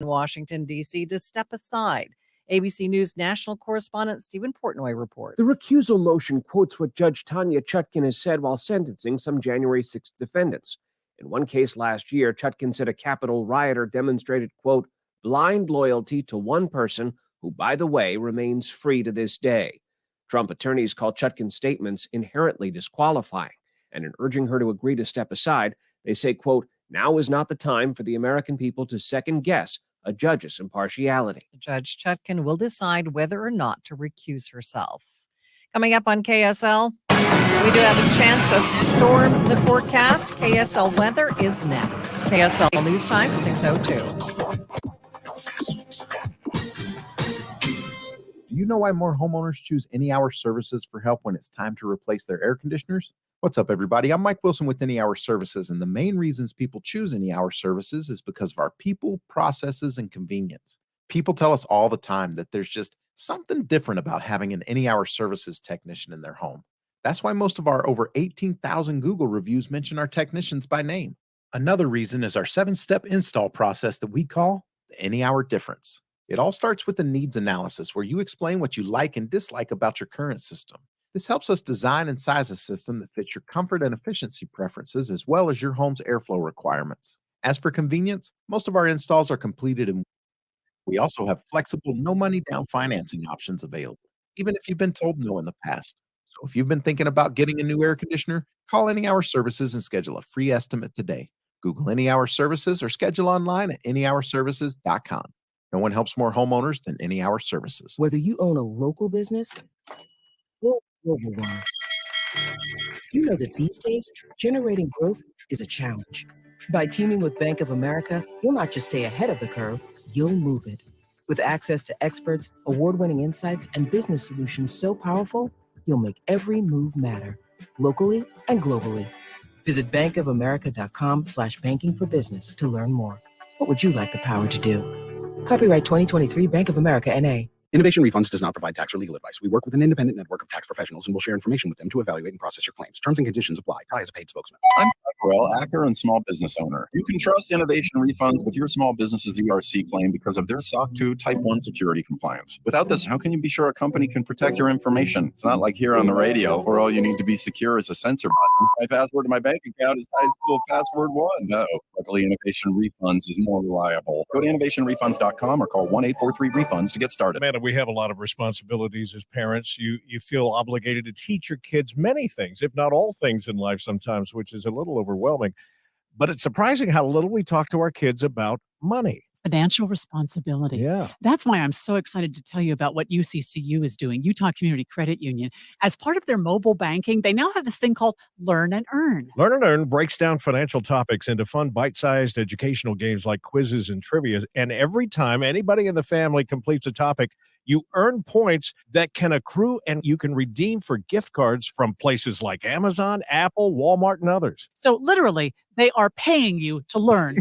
in Washington, D.C. to step aside. ABC News national correspondent Stephen Portnoy reports. The recusal motion quotes what Judge Tanya Chutkin has said while sentencing some January 6th defendants. In one case last year, Chutkin said a Capitol rioter demonstrated, quote, blind loyalty to one person who, by the way, remains free to this day. Trump attorneys call Chutkin's statements inherently disqualifying, and in urging her to agree to step aside, they say, quote, now is not the time for the American people to second-guess a judge's impartiality. Judge Chutkin will decide whether or not to recuse herself. Coming up on KSL, we do have a chance of storms in the forecast. KSL weather is next. KSL News Time, 6:02. Do you know why more homeowners choose Any Hour Services for help when it's time to replace their air conditioners? What's up, everybody? I'm Mike Wilson with Any Hour Services, and the main reasons people choose Any Hour Services is because of our people, processes, and convenience. People tell us all the time that there's just something different about having an Any Hour Services technician in their home. That's why most of our over 18,000 Google reviews mention our technicians by name. Another reason is our 7-step install process that we call the Any Hour Difference. It all starts with a needs analysis where you explain what you like and dislike about your current system. This helps us design and size a system that fits your comfort and efficiency preferences as well as your home's airflow requirements. As for convenience, most of our installs are completed and we also have flexible, no money down financing options available, even if you've been told no in the past. So if you've been thinking about getting a new air conditioner, call Any Hour Services and schedule a free estimate today. Google Any Hour Services or schedule online at anyhourservices.com. No one helps more homeowners than Any Hour Services. Whether you own a local business or global one, you know that these days, generating growth is a challenge. By teaming with Bank of America, you'll not just stay ahead of the curve, you'll move it. With access to experts, award-winning insights, and business solutions so powerful, you'll make every move matter, locally and globally. Visit bankofamerica.com/banking for business to learn more. What would you like the power to do? Copyright 2023 Bank of America, N.A. Innovation Refunds does not provide tax or legal advice. We work with an independent network of tax professionals and will share information with them to evaluate and process your claims. Terms and conditions apply. I as a paid spokesman. I'm Burrell, actor and small business owner. You can trust Innovation Refunds with your small business's ERC claim because of their SOC 2 Type 1 security compliance. Without this, how can you be sure a company can protect your information? It's not like here on the radio where all you need to be secure is a censor button. My password to my bank account is high school password 1. No. Luckily, Innovation Refunds is more reliable. Go to innovationrefunds.com or call 1-843-REFUNDS to get started. Amanda, we have a lot of responsibilities as parents. You feel obligated to teach your kids many things, if not all things in life sometimes, which is a little overwhelming. But it's surprising how little we talk to our kids about money. Financial responsibility. Yeah. That's why I'm so excited to tell you about what UCCU is doing, Utah Community Credit Union. As part of their mobile banking, they now have this thing called Learn and Earn. Learn and Earn breaks down financial topics into fun, bite-sized educational games like quizzes and trivia. And every time anybody in the family completes a topic, you earn points that can accrue and you can redeem for gift cards from places like Amazon, Apple, Walmart, and others. So literally, they are paying you to learn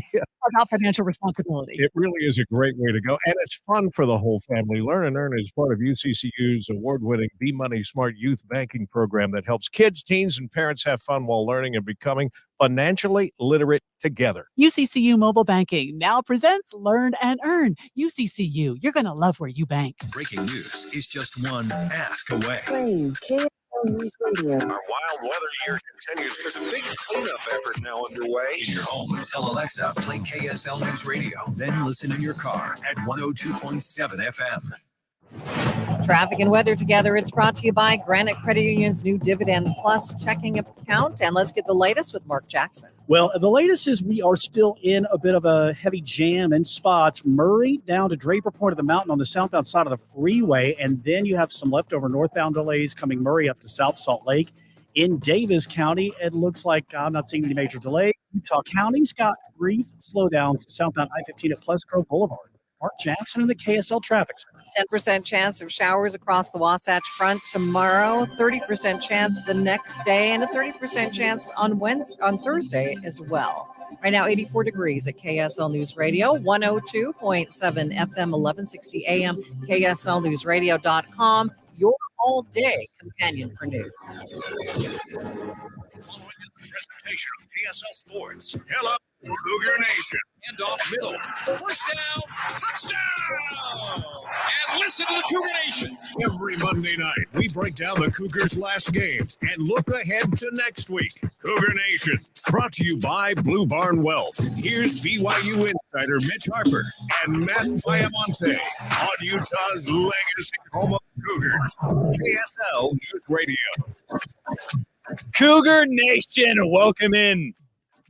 about financial responsibility. It really is a great way to go. And it's fun for the whole family. Learn and Earn is part of UCCU's award-winning B-Money Smart Youth Banking Program that helps kids, teens, and parents have fun while learning and becoming financially literate together. UCCU Mobile Banking now presents Learn and Earn. UCCU, you're going to love where you bank. Breaking news is just one ask away. Hey, KSL News Radio. Our wild weather year continues. There's a big cleanup effort now underway. In your home, tell Alexa, play KSL News Radio. Then listen in your car at 102.7 FM. Traffic and weather together. It's brought to you by Granite Credit Union's new Dividend Plus checking account. And let's get the latest with Mark Jackson. Well, the latest is we are still in a bit of a heavy jam in spots. Murray down to Draper Point of the Mountain on the southbound side of the freeway. And then you have some leftover northbound delays coming Murray up to South Salt Lake. In Davis County, it looks like I'm not seeing any major delay. Utah County's got brief slowdowns southbound I-15 at Pleasant Grove Boulevard. Mark Jackson in the KSL Traffic Center. 10% chance of showers across the Wasatch Front tomorrow, 30% chance the next day, and a 30% chance on Thursday as well. Right now, 84 degrees at KSL News Radio, 102.7 FM, 1160 AM, KSLNewsRadio.com, your all-day companion for news. Following is the presentation of KSL Sports. Hello, Cougar Nation. And off middle. First down. Touchdown! And listen to the Cougar Nation. Every Monday night, we break down the Cougars' last game and look ahead to next week. Cougar Nation, brought to you by Blue Barn Wealth. Here's BYU insider Mitch Harper and Matt Baiamonte on Utah's legacy home of Cougars, KSL News Radio. Cougar Nation, welcome in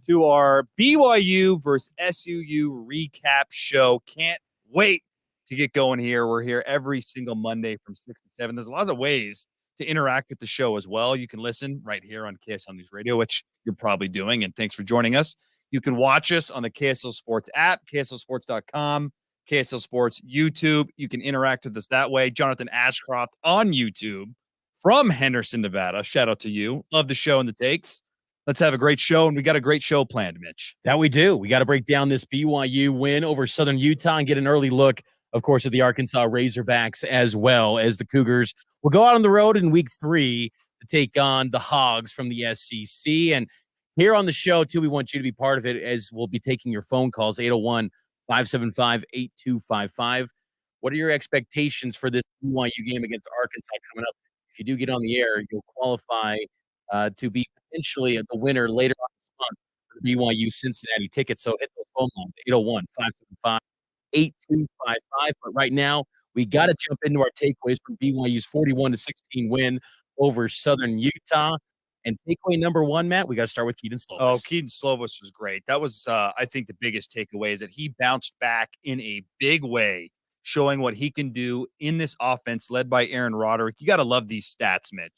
to our BYU versus SUU recap show. Can't wait to get going here. We're here every single Monday from 6 to 7. There's a lot of ways to interact with the show as well. You can listen right here on KSL News Radio, which you're probably doing, and thanks for joining us. You can watch us on the KSL Sports app, KSLSports.com, KSL Sports YouTube. You can interact with us that way. Jonathan Ashcroft on YouTube from Henderson, Nevada. Shout out to you. Love the show and the takes. Let's have a great show, and we got a great show planned, Mitch. That we do. We got to break down this BYU win over Southern Utah and get an early look, of course, at the Arkansas Razorbacks as well as the Cougars will go out on the road in week 3 to take on the Hogs from the SEC. And here on the show, too, we want you to be part of it as we'll be taking your phone calls, 801-575-8255. What are your expectations for this BYU game against Arkansas coming up? If you do get on the air, you'll qualify to be potentially the winner later on this month for the BYU Cincinnati tickets. So hit those phone lines, 801-575-8255. But right now, we got to jump into our takeaways from BYU's 41-16 win over Southern Utah. And takeaway number 1, Matt, we got to start with Kedon Slovis. Oh, Kedon Slovis was great. That was, I think, the biggest takeaway is that he bounced back in a big way, showing what he can do in this offense led by Aaron Roderick. You got to love these stats, Mitch.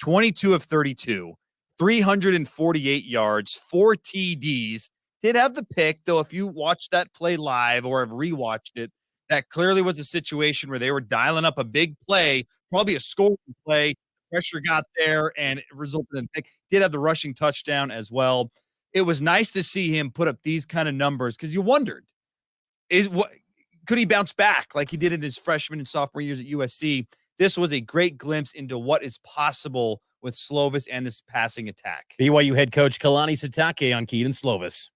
22 of 32, 348 yards, 4 TDs. Did have the pick, though. If you watch that play live or have rewatched it, that clearly was a situation where they were dialing up a big play, probably a scoring play. Pressure got there, and it resulted in a pick. Did have the rushing touchdown as well. It was nice to see him put up these kind of numbers because you wondered, could he bounce back like he did in his freshman and sophomore years at USC? This was a great glimpse into what is possible with Slovis and this passing attack. BYU head coach Kalani Sitake on Kedon Slovis.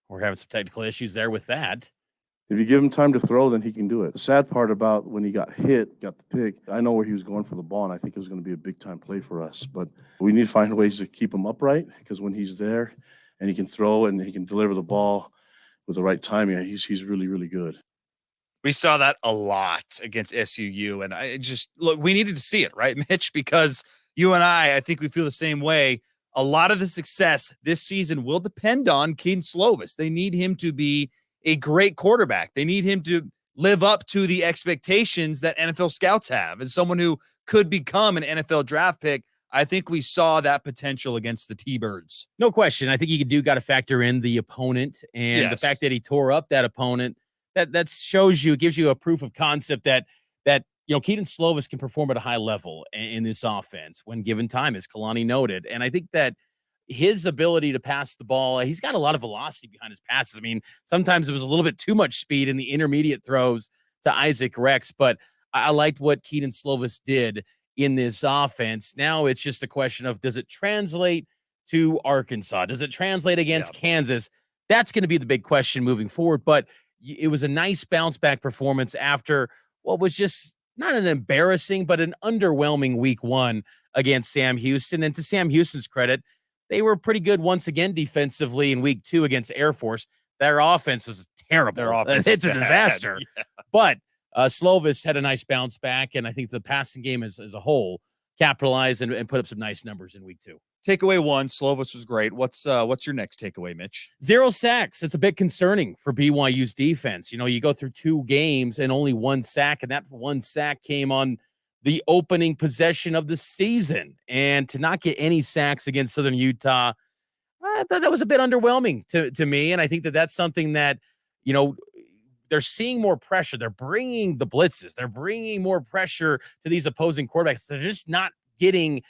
We're having some technical issues there with that. If you give him time to throw, then he can do it. The sad part about when he got hit, got the pick, I know where he was going for the ball, and I think it was going to be a big-time play for us. But we need to find ways to keep him upright because when he's there and he can throw and he can deliver the ball with the right timing, he's really, really good. We saw that a lot against SUU, and we needed to see it, right, Mitch? Because you and I think we feel the same way. A lot of the success this season will depend on Kedon Slovis. They need him to be a great quarterback. They need him to live up to the expectations that NFL scouts have. As someone who could become an NFL draft pick, I think we saw that potential against the T-Birds. No question. I think you got to factor in the opponent and the fact that he tore up that opponent. That shows you, gives you a proof of concept that Kedon Slovis can perform at a high level in this offense when given time, as Kalani noted. And I think that his ability to pass the ball, he's got a lot of velocity behind his passes. I mean, sometimes it was a little bit too much speed in the intermediate throws to Isaac Rex, but I liked what Kedon Slovis did in this offense. Now it's just a question of, does it translate to Arkansas? Does it translate against Kansas? That's going to be the big question moving forward. But it was a nice bounce back performance after what was just not an embarrassing, but an underwhelming week 1 against Sam Houston. And to Sam Houston's credit, they were pretty good once again defensively in week 2 against Air Force. Their offense was terrible. Their offense it's a bad. disaster. Yeah. But Slovis had a nice bounce back, and I think the passing game as a whole capitalized and put up some nice numbers in week 2. Takeaway 1, Slovis was great. What's your next takeaway, Mitch? 0 sacks. It's a bit concerning for BYU's defense. You go through 2 games and only 1 sack, and that 1 sack came on the opening possession of the season. And to not get any sacks against Southern Utah, I thought that was a bit underwhelming to me. And I think that's something that, they're seeing more pressure. They're bringing the blitzes. They're bringing more pressure to these opposing quarterbacks. They're just not getting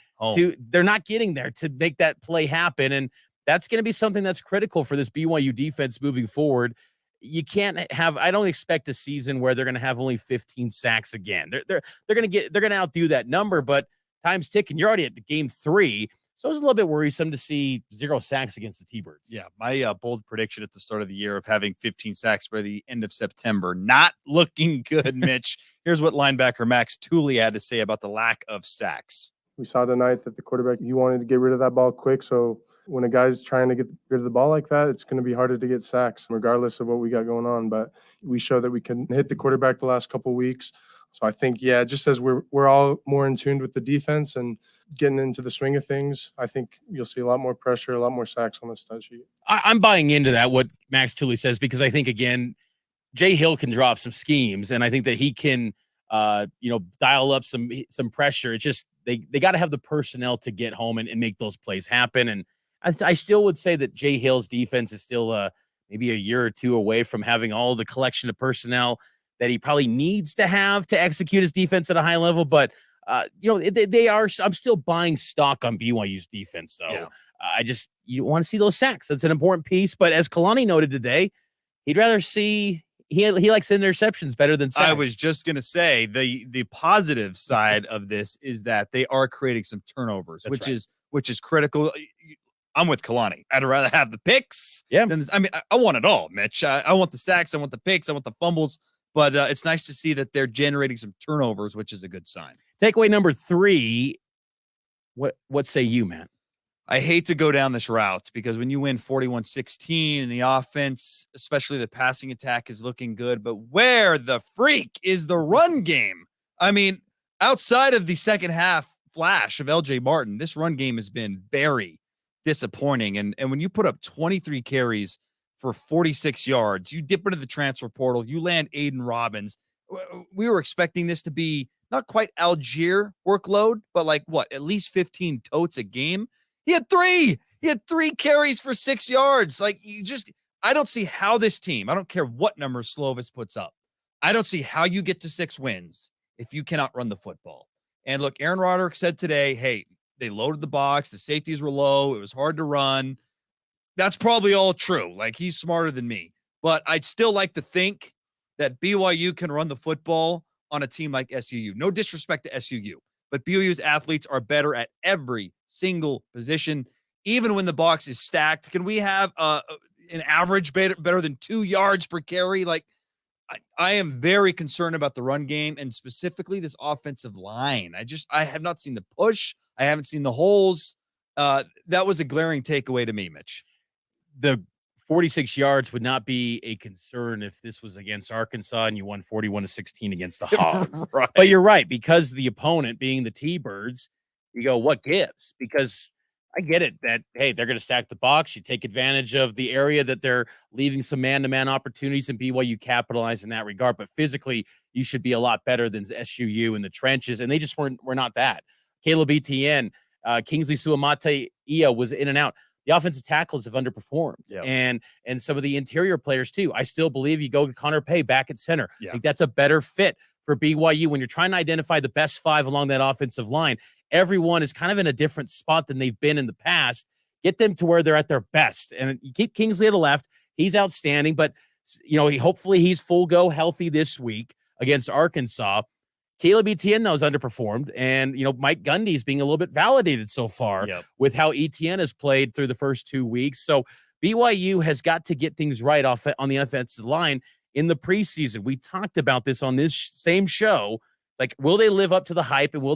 they're not getting there to make that play happen. And that's going to be something that's critical for this BYU defense moving forward. You can't have, I don't expect a season where they're going to have only 15 sacks again. They're going to outdo that number, but time's ticking. You're already at the game 3. So it was a little bit worrisome to see 0 sacks against the T-Birds. Yeah, my bold prediction at the start of the year of having 15 sacks by the end of September, not looking good, Mitch. Here's what linebacker Max Tooley had to say about the lack of sacks. We saw tonight that the quarterback, he wanted to get rid of that ball quick. So when a guy's trying to get rid of the ball like that, it's going to be harder to get sacks, regardless of what we got going on. But we showed that we can hit the quarterback the last couple of weeks. So I think, yeah, just as we're all more in tune with the defense and getting into the swing of things, I think you'll see a lot more pressure, a lot more sacks on the stat sheet. I'm buying into that, what Max Tooley says, because I think, again, Jay Hill can drop some schemes, and I think that he can, dial up some pressure. It's just they got to have the personnel to get home and make those plays happen. And I still would say that Jay Hill's defense is still maybe a year or two away from having all the collection of personnel that he probably needs to have to execute his defense at a high level. But, they are. I'm still buying stock on BYU's defense, though. Yeah. You want to see those sacks. That's an important piece. But as Kalani noted today, he'd rather see he likes interceptions better than sacks. I was just going to say the positive side of this is that they are creating some turnovers, which is critical. I'm with Kalani. I'd rather have the picks. Yeah. I want it all, Mitch. I want the sacks. I want the picks. I want the fumbles. But it's nice to see that they're generating some turnovers, which is a good sign. Takeaway number 3. What say you, Matt? I hate to go down this route because when you win 41-16 and the offense, especially the passing attack, is looking good, but where the freak is the run game? I mean, outside of the second half flash of LJ Martin, this run game has been very disappointing. And when you put up 23 carries for 46 yards, you dip into the transfer portal, you land Aiden Robbins. We were expecting this to be not quite Algier workload, but at least 15 totes a game. He had 3. He had 3 carries for 6 yards. I don't see how this team, I don't care what number Slovis puts up, I don't see how you get to 6 wins if you cannot run the football. And look, Aaron Roderick said today, hey, they loaded the box, the safeties were low, it was hard to run. That's probably all true. He's smarter than me. But I'd still like to think that BYU can run the football on a team like SUU. No disrespect to SUU, but BYU's athletes are better at every single position, even when the box is stacked. Can we have an average better than 2 yards per carry? I am very concerned about the run game and specifically this offensive line. I have not seen the push. I haven't seen the holes. That was a glaring takeaway to me, Mitch. The 46 yards would not be a concern if this was against Arkansas and you won 41-16 against the Hogs. Right. But you're right, because the opponent being the T-Birds, you go, what gives? Because I get it that, hey, they're going to stack the box. You take advantage of the area that they're leaving some man-to-man opportunities, and BYU capitalize in that regard. But physically, you should be a lot better than SUU in the trenches, and they just were not that. Caleb Etienne, Kingsley Suamate-Ia was in and out. The offensive tackles have underperformed, and some of the interior players too. I still believe you go to Connor Pay back at center. I think that's a better fit for BYU when you're trying to identify the best 5 along that offensive line. Everyone is kind of in a different spot than they've been in the past. Get them to where they're at their best, and you keep Kingsley at the left. He's outstanding, but hopefully he's full go healthy this week against Arkansas. Caleb Etienne, though, has underperformed, and Mike Gundy's being a little bit validated so far with how Etienne has played through the first 2 weeks. So BYU has got to get things right on the offensive line in the preseason. We talked about this on this same show. Will they live up to the hype, and will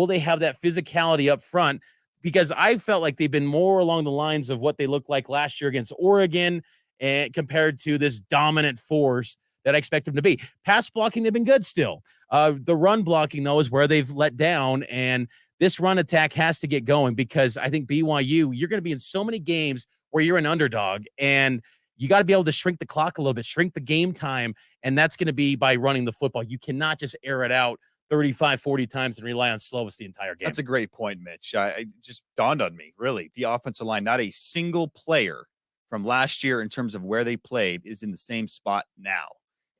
they have that physicality up front? Because I felt like they've been more along the lines of what they looked like last year against Oregon, and compared to this dominant force that I expect them to be. Pass blocking, they've been good still. The run blocking, though, is where they've let down, and this run attack has to get going, because I think BYU, you're going to be in so many games where you're an underdog, and you got to be able to shrink the clock a little bit, shrink the game time, and that's going to be by running the football. You cannot just air it out 35, 40 times and rely on Slovis the entire game. That's a great point, Mitch. It just dawned on me, really. The offensive line, not a single player from last year in terms of where they played is in the same spot now.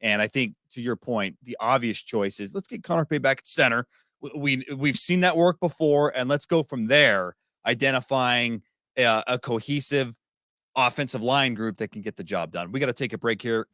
And I think, to your point, the obvious choice is let's get Connor Pay back at center. We've seen that work before, and let's go from there, identifying a cohesive offensive line group that can get the job done. We got to take a break here.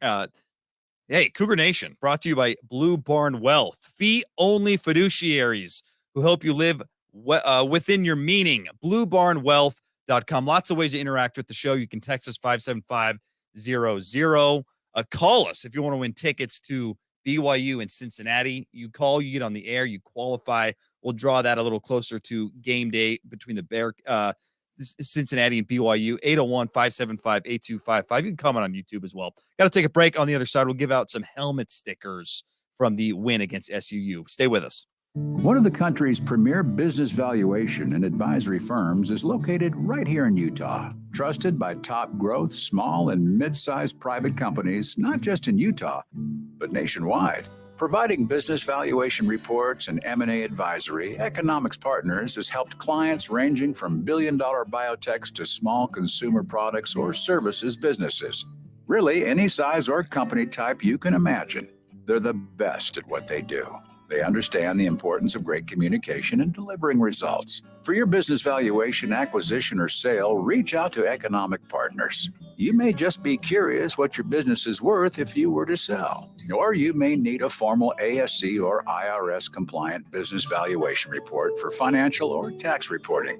Hey, Cougar Nation, brought to you by Blue Barn Wealth, fee-only fiduciaries who help you live within your meaning. BlueBarnWealth.com. Lots of ways to interact with the show. You can text us 57500. Call us if you want to win tickets to BYU in Cincinnati. You call, you get on the air, you qualify. We'll draw that a little closer to game day between the Cincinnati and BYU. 801-575-8255. You can comment on YouTube as well. Got to take a break. On the other side, we'll give out some helmet stickers from the win against SUU. Stay with us. One of the country's premier business valuation and advisory firms is located right here in Utah. Trusted by top growth, small and mid-sized private companies, not just in Utah, but nationwide. Providing business valuation reports and M&A advisory, Economics Partners has helped clients ranging from billion-dollar biotechs to small consumer products or services businesses. Really, any size or company type you can imagine. They're the best at what they do. They understand the importance of great communication and delivering results. For your business valuation, acquisition, or sale, reach out to Economic Partners. You may just be curious what your business is worth if you were to sell. Or you may need a formal ASC or IRS compliant business valuation report for financial or tax reporting.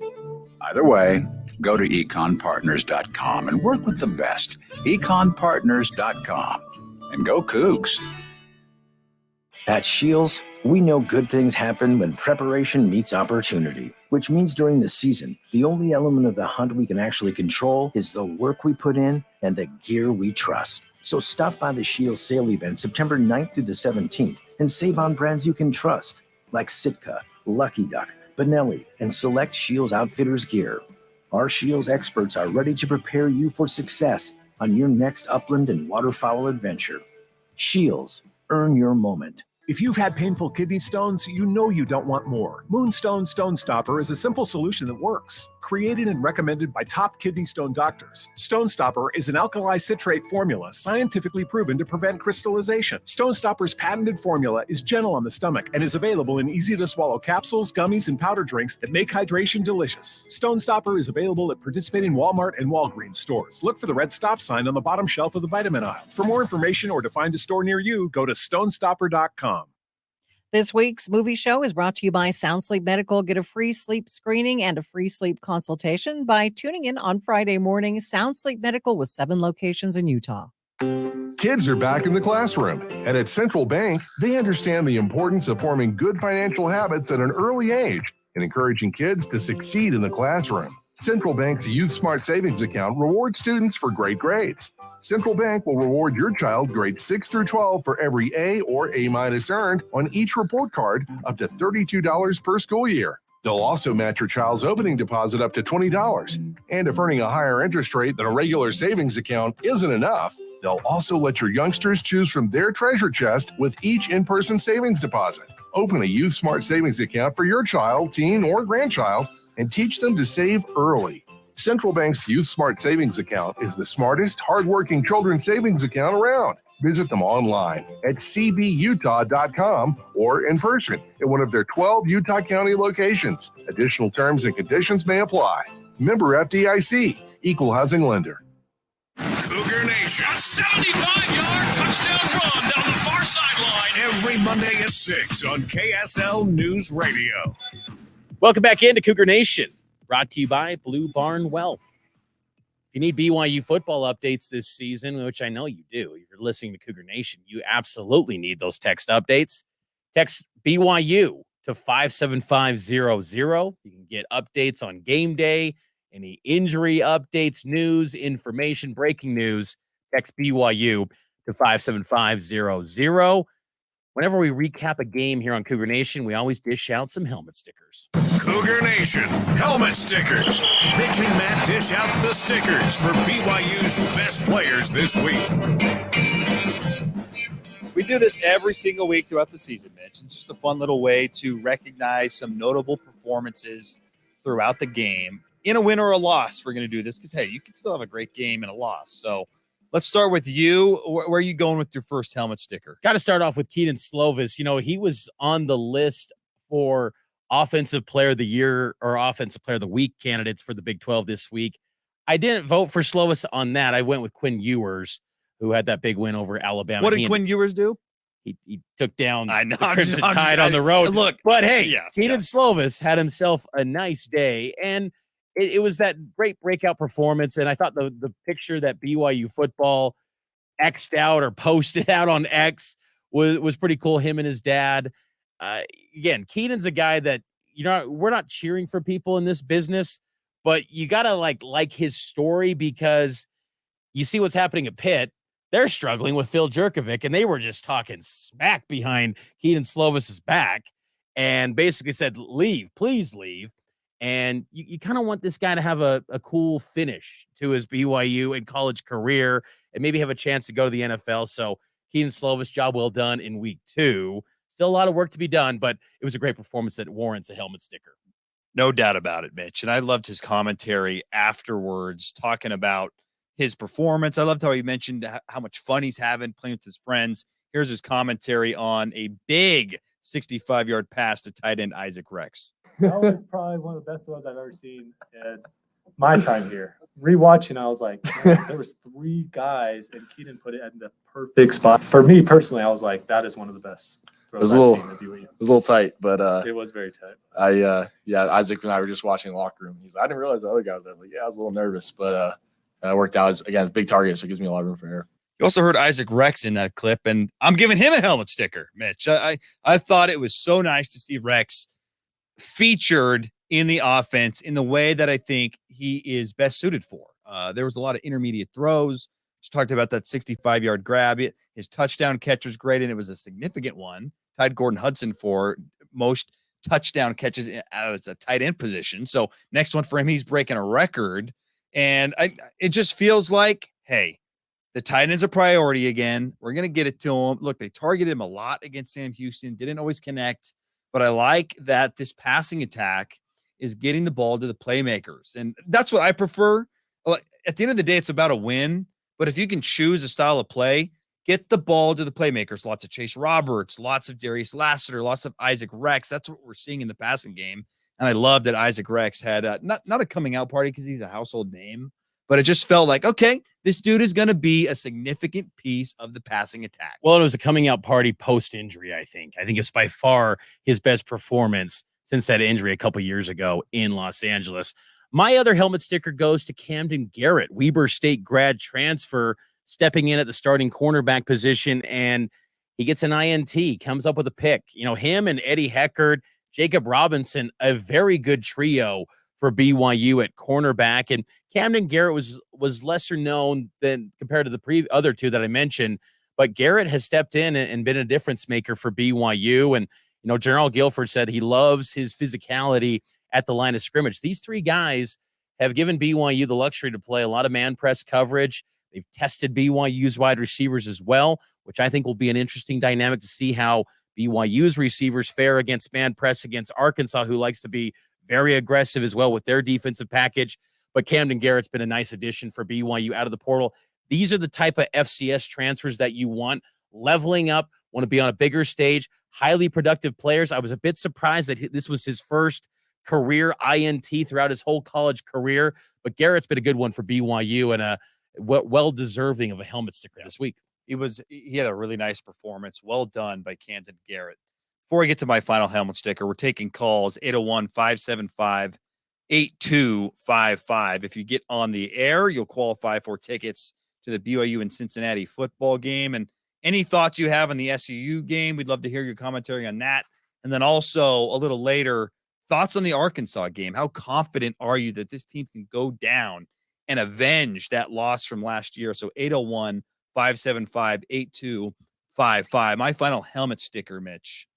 Either way, go to econpartners.com and work with the best. econpartners.com. And go Cougs. At Shields, we know good things happen when preparation meets opportunity, which means during the season, the only element of the hunt we can actually control is the work we put in and the gear we trust. So stop by the Shields sale event September 9th through the 17th and save on brands you can trust, like Sitka, Lucky Duck, Benelli, and select Shields Outfitters gear. Our Shields experts are ready to prepare you for success on your next upland and waterfowl adventure. Shields, earn your moment. If you've had painful kidney stones, you know you don't want more. Moonstone Stone Stopper is a simple solution that works. Created and recommended by top kidney stone doctors, Stone Stopper is an alkali citrate formula scientifically proven to prevent crystallization. Stone Stopper's patented formula is gentle on the stomach and is available in easy-to-swallow capsules, gummies, and powder drinks that make hydration delicious. Stone Stopper is available at participating Walmart and Walgreens stores. Look for the red stop sign on the bottom shelf of the vitamin aisle. For more information or to find a store near you, go to stonestopper.com. This week's movie show is brought to you by Sound Sleep Medical. Get a free sleep screening and a free sleep consultation by tuning in on Friday morning. Sound Sleep Medical with 7 locations in Utah. Kids are back in the classroom, and at Central Bank, they understand the importance of forming good financial habits at an early age and encouraging kids to succeed in the classroom. Central Bank's Youth Smart Savings Account rewards students for great grades. Central Bank will reward your child grades 6 through 12 for every A or A- earned on each report card up to $32 per school year. They'll also match your child's opening deposit up to $20. And if earning a higher interest rate than a regular savings account isn't enough, they'll also let your youngsters choose from their treasure chest with each in-person savings deposit. Open a Youth Smart Savings Account for your child, teen, or grandchild and teach them to save early. Central Bank's Youth Smart Savings Account is the smartest, hardworking children's savings account around. Visit them online at cbutah.com or in person at one of their 12 Utah County locations. Additional terms and conditions may apply. Member FDIC, Equal Housing Lender. Cougar Nation, a 75-yard touchdown run down the far sideline every Monday at 6 on KSL News Radio. Welcome back into Cougar Nation. Brought to you by Blue Barn Wealth. If you need BYU football updates this season, which I know you do, if you're listening to Cougar Nation, you absolutely need those text updates. Text BYU to 57500. You can get updates on game day, any injury updates, news, information, breaking news. Text BYU to 57500. Whenever we recap a game here on Cougar Nation, we always dish out some helmet stickers. Cougar Nation, helmet stickers. Mitch and Matt dish out the stickers for BYU's best players this week. We do this every single week throughout the season, Mitch. It's just a fun little way to recognize some notable performances throughout the game. In a win or a loss, we're going to do this because, hey, you can still have a great game and a loss. So let's start with you. Where are you going with your first helmet sticker? Got to start off with Keaton Slovis. You know, he was on the list for Offensive Player of the Year or Offensive Player of the Week candidates for the Big 12 this week. I didn't vote for Slovis on that. I went with Quinn Ewers, who had that big win over Alabama. What did Quinn Ewers do? he took down I know, the Crimson Tide on the road. Look, but hey, yeah, Keaton Slovis had himself a nice day, and it was that great breakout performance. And I thought the picture that BYU football X'd out or posted out on X was pretty cool. Him and his dad. Again, Keaton's a guy that we're not cheering for people in this business, but you gotta like his story because you see what's happening at Pitt. They're struggling with Phil Jerkovic, and they were just talking smack behind Keaton Slovis's back and basically said, leave, please leave. And you kind of want this guy to have a cool finish to his BYU and college career and maybe have a chance to go to the NFL. So Keaton Slovis, job well done in week 2. Still a lot of work to be done, but it was a great performance that warrants a helmet sticker. No doubt about it, Mitch. And I loved his commentary afterwards, talking about his performance. I loved how he mentioned how much fun he's having playing with his friends. Here's his commentary on a big 65-yard pass to tight end Isaac Rex. That was probably one of the best throws I've ever seen in my time here. Rewatching, I was like, man, there was 3 guys, and Keaton put it in the perfect spot. For me personally, I was like, that is one of the best throws I've seen at BYU. It was a little tight, but it was very tight. Isaac and I were just watching the locker room. I didn't realize the other guys. I was like, I was a little nervous, but it worked out. It's a big target, so it gives me a lot of room for error. You also heard Isaac Rex in that clip, and I'm giving him a helmet sticker, Mitch. I thought it was so nice to see Rex featured in the offense in the way that I think he is best suited for. There was a lot of intermediate throws. Just talked about that 65-yard grab. His touchdown catch was great, and it was a significant one. Tied Gordon Hudson for most touchdown catches as a tight end position. So next one for him, he's breaking a record. And it just feels like, hey, the tight end's a priority again. We're going to get it to him. Look, they targeted him a lot against Sam Houston. Didn't always connect. But I like that this passing attack is getting the ball to the playmakers. And that's what I prefer. At the end of the day, it's about a win. But if you can choose a style of play, get the ball to the playmakers. Lots of Chase Roberts, lots of Darius Lassiter, lots of Isaac Rex. That's what we're seeing in the passing game. And I love that Isaac Rex had not a coming out party because he's a household name, but it just felt like, okay, this dude is going to be a significant piece of the passing attack. Well, it was a coming out party post-injury, I think. I think it's by far his best performance since that injury a couple years ago in Los Angeles. My other helmet sticker goes to Kamden Garrett, Weber State grad transfer, stepping in at the starting cornerback position, and he gets an INT, comes up with a pick. Him and Eddie Heckard, Jacob Robinson, a very good trio for BYU at cornerback. And Kamden Garrett was lesser known than compared to the other two that I mentioned, but Garrett has stepped in and been a difference maker for BYU. And, General Guilford said he loves his physicality at the line of scrimmage. These 3 guys have given BYU the luxury to play a lot of man press coverage. They've tested BYU's wide receivers as well, which I think will be an interesting dynamic to see how BYU's receivers fare against man press against Arkansas, who likes to be very aggressive as well with their defensive package. But Kamden Garrett's been a nice addition for BYU out of the portal. These are the type of FCS transfers that you want, leveling up, want to be on a bigger stage, highly productive players. I was a bit surprised that this was his first career INT throughout his whole college career, but Garrett's been a good one for BYU and well-deserving of a helmet sticker this week. He had a really nice performance. Well done by Kamden Garrett. Before I get to my final helmet sticker, we're taking calls 801-575-8255. If you get on the air, you'll qualify for tickets to the BYU and Cincinnati football game. And any thoughts you have on the SUU game, we'd love to hear your commentary on that. And then also a little later, thoughts on the Arkansas game. How confident are you that this team can go down and avenge that loss from last year? So 801-575-8255. My final helmet sticker, Mitch.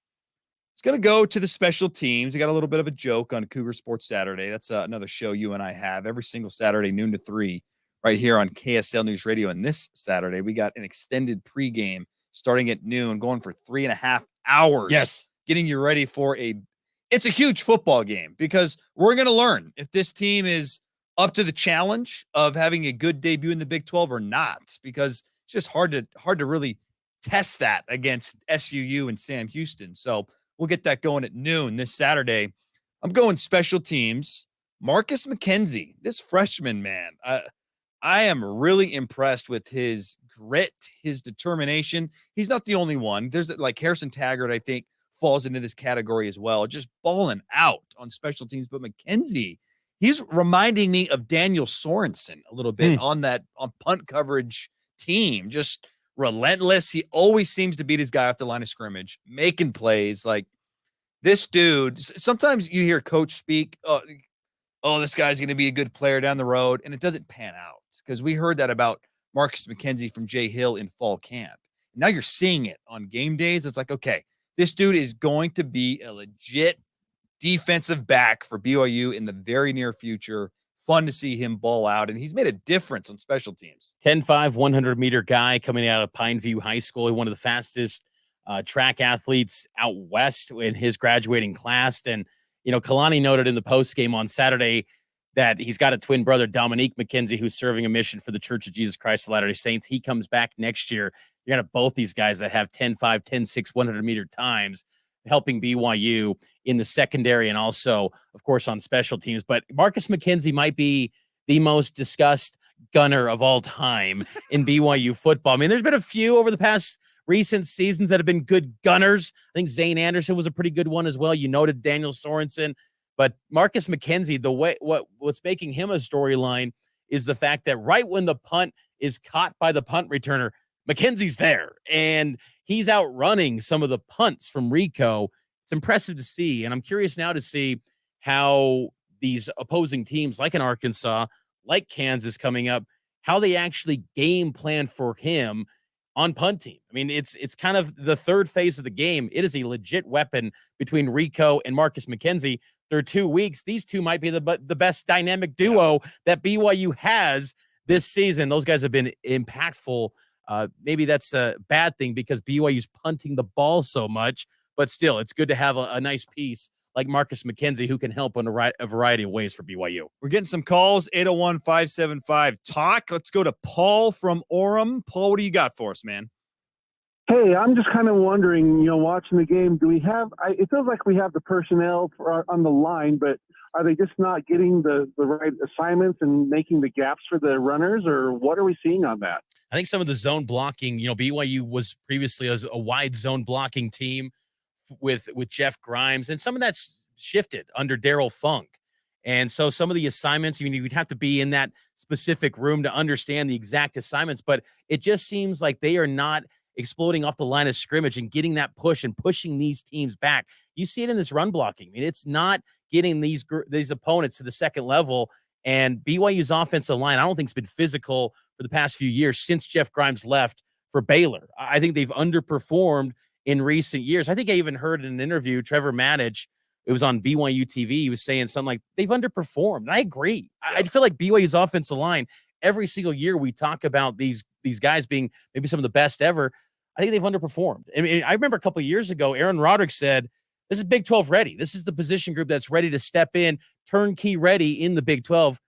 It's going to go to the special teams. We got a little bit of a joke on Cougar Sports Saturday. That's another show you and I have every single Saturday, noon to 3, right here on KSL News Radio. And this Saturday, we got an extended pregame starting at noon, going for 3.5 hours. Yes. Getting you ready for it's a huge football game because we're going to learn if this team is up to the challenge of having a good debut in the Big 12 or not, because it's just hard to really test that against SUU and Sam Houston. So we'll get that going at noon this Saturday. I'm going special teams. Marcus McKenzie, this freshman, man. I am really impressed with his grit, his determination. He's not the only one. There's like Harrison Taggart, I think, falls into this category as well, just balling out on special teams. But McKenzie, he's reminding me of Daniel Sorensen a little bit on punt coverage team, just relentless. He always seems to beat his guy off the line of scrimmage, making plays. Like this dude, sometimes you hear coach speak, oh, this guy's going to be a good player down the road, and it doesn't pan out because we heard that about Marcus McKenzie from Jay Hill in fall camp. Now you're seeing it on game days. It's like, okay, this dude is going to be a legit defensive back for BYU in the very near future. Fun to see him ball out, and he's made a difference on special teams. 10.5, 100-meter guy coming out of Pineview High School, one of the fastest track athletes out west in his graduating class. And, you know, Kalani noted in the postgame on Saturday that he's got a twin brother, Dominique McKenzie, who's serving a mission for the Church of Jesus Christ of Latter-day Saints. He comes back next year. You're going to have both these guys that have 10.5, 10.6, 100-meter times helping BYU in the secondary and also, of course, on special teams. But Marcus McKenzie might be the most discussed gunner of all time in BYU football. I mean, there's been a few over the past recent seasons that have been good gunners. I think Zane Anderson was a pretty good one as well. You noted Daniel Sorensen. But Marcus McKenzie, the way what's making him a storyline is the fact that right when the punt is caught by the punt returner, McKenzie's there, and he's outrunning some of the punts from Rico. It's impressive to see, and I'm curious now to see how these opposing teams like in Arkansas, like Kansas coming up, how they actually game plan for him on punt team. I mean, it's kind of the third phase of the game. It is a legit weapon between Rico and Marcus McKenzie. Through 2 weeks, these two might be the best dynamic duo that BYU has this season. Those guys have been impactful. Maybe that's a bad thing because BYU's punting the ball so much, but still, it's good to have a nice piece like Marcus McKenzie who can help in a variety of ways for BYU. We're getting some calls, 801-575-TALK. Let's go to Paul from Orem. Paul, what do you got for us, man? Hey, I'm just kind of wondering, watching the game, do we have – it feels like we have the personnel on the line, but are they just not getting the right assignments and making the gaps for the runners, or what are we seeing on that? I think some of the zone blocking, BYU was previously a wide zone blocking team with Jeff Grimes, and some of that's shifted under Daryl Funk. And so some of the assignments, you'd have to be in that specific room to understand the exact assignments, but it just seems like they are not – exploding off the line of scrimmage and getting that push and pushing these teams back. You see it in this run blocking. I mean, it's not getting these opponents to the second level. And BYU's offensive line, I don't think it's been physical for the past few years since Jeff Grimes left for Baylor. I think they've underperformed in recent years. I think I even heard in an interview, Trevor Maddich, it was on BYU TV, he was saying something like they've underperformed. And I agree. I feel like BYU's offensive line, every single year we talk about these guys being maybe some of the best ever. I think they've underperformed. I mean, I remember a couple of years ago, Aaron Roderick said, this is Big 12 ready. This is the position group that's ready to step in, turnkey ready in the Big 12.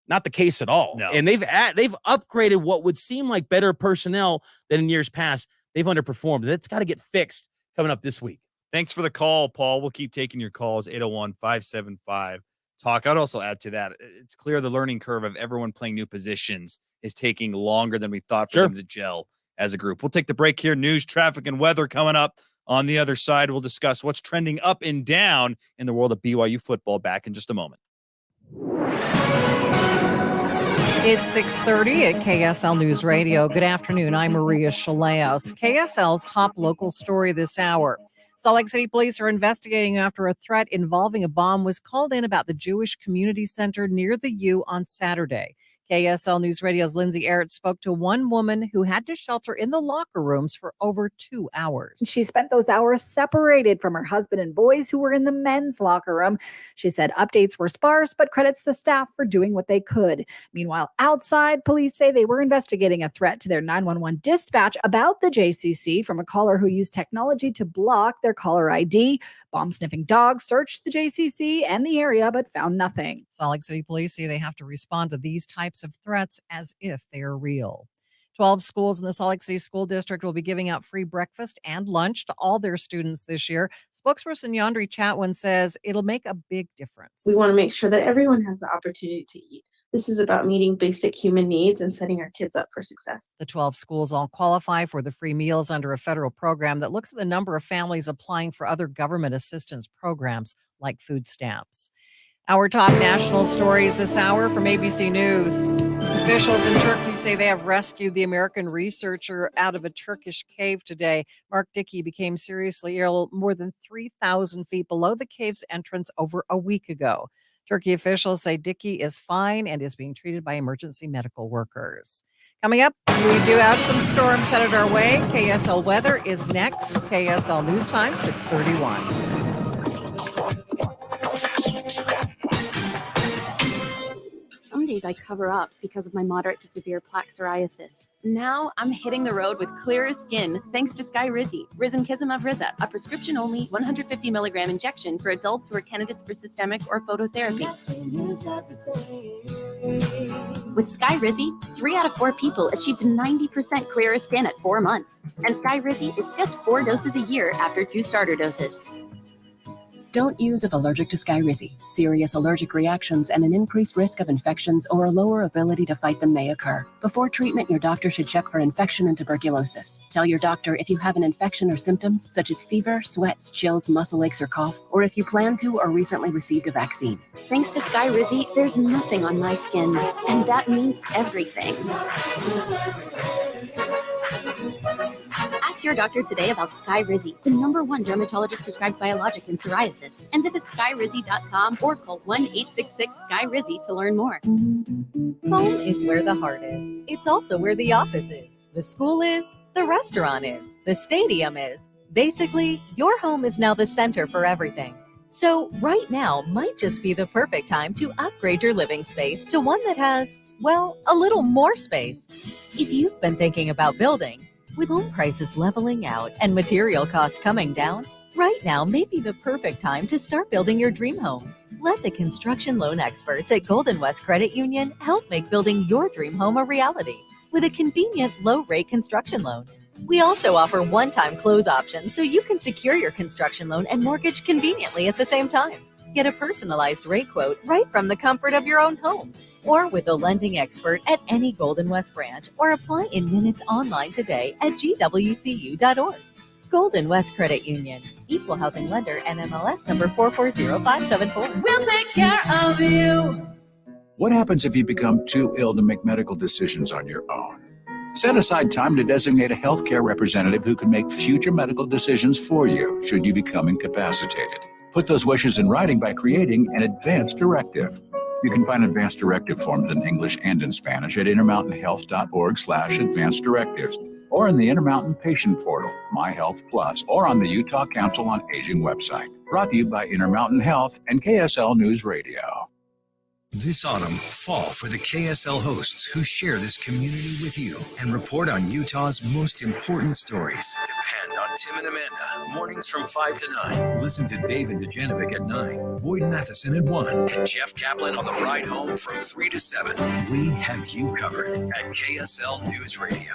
Not the case at all. No. And they've upgraded what would seem like better personnel than in years past. They've underperformed. That's got to get fixed coming up this week. Thanks for the call, Paul. We'll keep taking your calls, 801-575-TALK. I'd also add to that, it's clear the learning curve of everyone playing new positions is taking longer than we thought for them to gel as a group. We'll take the break here. News, traffic, and weather coming up. On the other side, we'll discuss what's trending up and down in the world of BYU football. Back in just a moment. It's 6:30 at KSL News Radio. Good afternoon. I'm Maria Chaleos. KSL's top local story this hour. Salt Lake City police are investigating after a threat involving a bomb was called in about the Jewish Community Center near the U on Saturday. KSL News Radio's Lindsay Errett spoke to one woman who had to shelter in the locker rooms for over 2 hours. She spent those hours separated from her husband and boys who were in the men's locker room. She said updates were sparse, but credits the staff for doing what they could. Meanwhile, outside, police say they were investigating a threat to their 911 dispatch about the JCC from a caller who used technology to block their caller ID. Bomb-sniffing dogs searched the JCC and the area, but found nothing. Salt Lake City police say they have to respond to these types of threats as if they are real. 12 schools in the Salt Lake City School District will be giving out free breakfast and lunch to all their students this year. Spokesperson Yandri Chatwin says it'll make a big difference. We want to make sure that everyone has the opportunity to eat. This is about meeting basic human needs and setting our kids up for success. The 12 schools all qualify for the free meals under a federal program that looks at the number of families applying for other government assistance programs like food stamps. Our top national stories this hour from ABC News. Officials in Turkey say they have rescued the American researcher out of a Turkish cave today. Mark Dickey became seriously ill more than 3,000 feet below the cave's entrance over a week ago. Turkey officials say Dickey is fine and is being treated by emergency medical workers. Coming up, we do have some storms headed our way. KSL weather is next. KSL News Time, 6:31. Some days I cover up because of my moderate to severe plaque psoriasis. Now I'm hitting the road with clearer skin thanks to Skyrizi, Risankizumab Riza, a prescription-only 150 milligram injection for adults who are candidates for systemic or phototherapy. With Skyrizi, 3 out of 4 people achieved 90% clearer skin at 4 months. And Skyrizi is just 4 doses a year after 2 starter doses. Don't use if allergic to Skyrizi. Serious allergic reactions and an increased risk of infections or a lower ability to fight them may occur. Before treatment, your doctor should check for infection and tuberculosis. Tell your doctor if you have an infection or symptoms such as fever, sweats, chills, muscle aches, or cough, or if you plan to or recently received a vaccine. Thanks to Skyrizi, there's nothing on my skin, and that means everything. Ask your doctor today about Skyrizi, the #1 dermatologist prescribed biologic in psoriasis, and visit skyrizi.com or call 1-866-SKY-RIZI to learn more. Home is where the heart is. It's also where the office is. The school is. The restaurant is. The stadium is. Basically, your home is now the center for everything. So right now might just be the perfect time to upgrade your living space to one that has, well, a little more space. If you've been thinking about building, with home prices leveling out and material costs coming down, right now may be the perfect time to start building your dream home. Let the construction loan experts at Golden West Credit Union help make building your dream home a reality with a convenient low-rate construction loan. We also offer one-time close options so you can secure your construction loan and mortgage conveniently at the same time. Get a personalized rate quote right from the comfort of your own home or with a lending expert at any Golden West branch, or apply in minutes online today at gwcu.org. Golden West Credit Union, Equal Housing Lender, NMLS number 440574. We'll take care of you. What happens if you become too ill to make medical decisions on your own? Set aside time to designate a healthcare representative who can make future medical decisions for you should you become incapacitated. Put those wishes in writing by creating an advance directive. You can find advance directive forms in English and in Spanish at intermountainhealth.org/advance directives, or in the Intermountain Patient Portal, My Health Plus, or on the Utah Council on Aging website. Brought to you by Intermountain Health and KSL News Radio. This autumn, fall for the KSL hosts who share this community with you and report on Utah's most important stories. Depend on Tim and Amanda, mornings from 5 to 9. Listen to Dave and Dejanovic at 9, Boyd Matheson at 1, and Jeff Kaplan on the ride home from 3 to 7. We have you covered at KSL News Radio.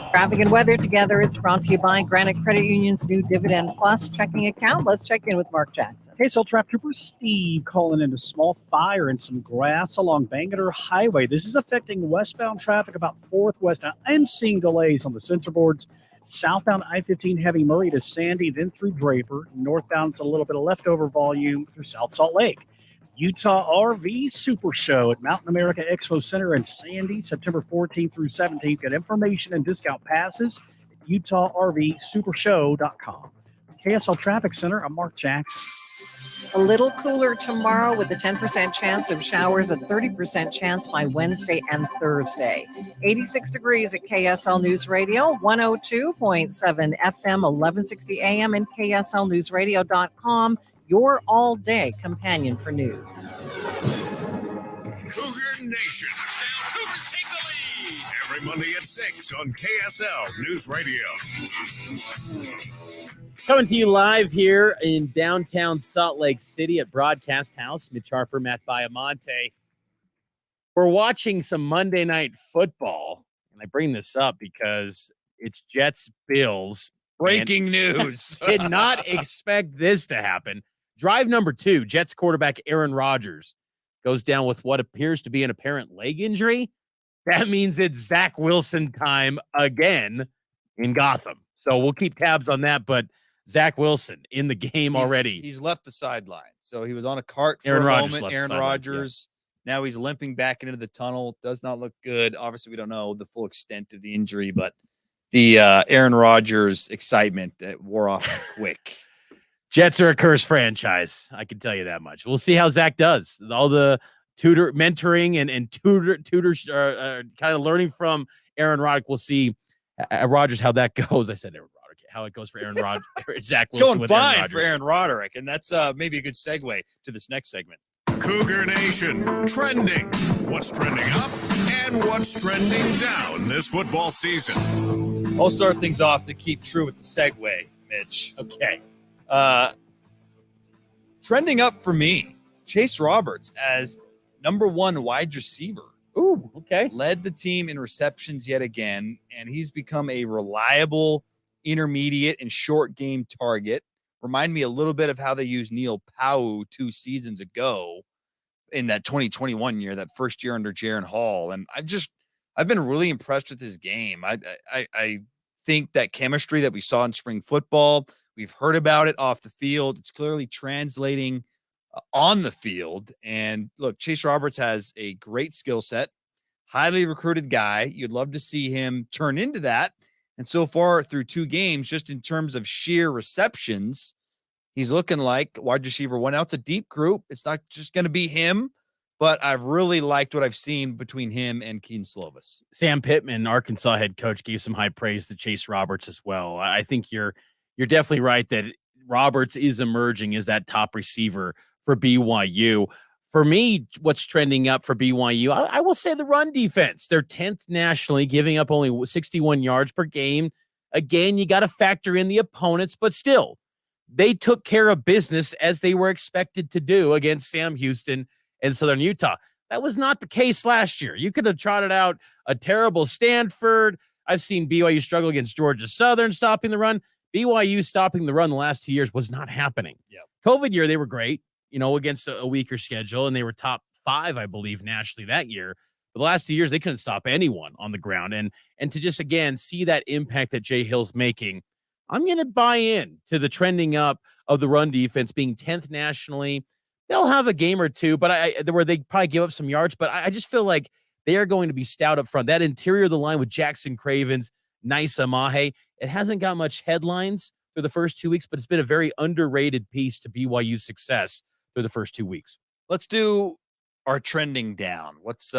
Traffic and weather together. It's brought to you by Granite Credit Union's new Dividend Plus checking account. Let's check in with Mark Jackson. KSL Trap Trooper Steve calling in a small fire in some grass along Bangerter Highway. This is affecting westbound traffic about 4th West. Now, I'm seeing delays on the sensor boards. Southbound I-15 heavy Murray to Sandy, then through Draper. Northbound, it's a little bit of leftover volume through South Salt Lake. Utah RV Super Show at Mountain America Expo Center in Sandy, September 14th through 17th. Get information and discount passes at UtahRVSupershow.com. KSL Traffic Center, I'm Mark Jackson. A little cooler tomorrow with a 10% chance of showers, a 30% chance by Wednesday and Thursday. 86 degrees at KSL News Radio, 102.7 FM, 1160 AM, and KSLNewsRadio.com. Your all-day companion for news. Cougar Nation. Touchdown, Cougars take the lead. Every Monday at 6 on KSL News Radio. Coming to you live here in downtown Salt Lake City at Broadcast House. Mitch Harper, Matt Baiamonte. We're watching some Monday Night Football, and I bring this up because it's Jets-Bills. Breaking news. Did not expect this to happen. Drive number 2, Jets quarterback Aaron Rodgers goes down with what appears to be an apparent leg injury, that means it's Zach Wilson time again in Gotham. So we'll keep tabs on that, but Zach Wilson in the game already. He's left the sideline. So he was on a cart for Aaron a Rodgers moment. left the Aaron sideline, Rodgers. Now he's limping back into the tunnel. Does not look good. Obviously, we don't know the full extent of the injury, but the Aaron Rodgers excitement that wore off quick. Jets are a cursed franchise. I can tell you that much. We'll see how Zach does. All the mentoring and tutors are kind of learning from Aaron Rodgers. We'll see Rodgers how that goes. I said Aaron Rodgers, how it goes for Aaron Rodgers. Zach Wilson It's going fine for Aaron Roderick, and that's maybe a good segue to this next segment. Cougar Nation, trending. What's trending up and what's trending down this football season? I'll start things off to keep true with the segue, Mitch. Okay. Trending up for me, Chase Roberts as number 1 wide receiver. Ooh, okay. Led the team in receptions yet again, and he's become a reliable intermediate and short game target. Remind me a little bit of how they used Neil Pau'u 2 seasons ago in that 2021 year, that first year under Jaron Hall. And I've been really impressed with his game. I think that chemistry that we saw in spring football, we've heard about it off the field. It's clearly translating on the field. And look, Chase Roberts has a great skill set, highly recruited guy. You'd love to see him turn into that. And so far through 2 games, just in terms of sheer receptions, he's looking like wide receiver 1. Now it's a deep group. It's not just going to be him, but I've really liked what I've seen between him and Keaton Slovis. Sam Pittman, Arkansas head coach, gave some high praise to Chase Roberts as well. I think you're definitely right that Roberts is emerging as that top receiver for BYU. For me, what's trending up for BYU, I will say the run defense. They're 10th nationally, giving up only 61 yards per game. Again, you got to factor in the opponents, but still, they took care of business as they were expected to do against Sam Houston and Southern Utah. That was not the case last year. You could have trotted out a terrible Stanford. I've seen BYU struggle against Georgia Southern stopping the run. BYU stopping the run the last 2 years was not happening. Yeah. COVID year, they were great, against a weaker schedule, and they were top 5, I believe, nationally that year. But the last 2 years, they couldn't stop anyone on the ground. And to just, again, see that impact that Jay Hill's making, I'm going to buy in to the trending up of the run defense being 10th nationally. They'll have a game or two, but where they probably give up some yards. But I just feel like they are going to be stout up front. That interior of the line with Jackson Cravens, Nisa Mahe, it hasn't got much headlines for the first 2 weeks, but it's been a very underrated piece to BYU's success through the first 2 weeks. Let's do our trending down. What's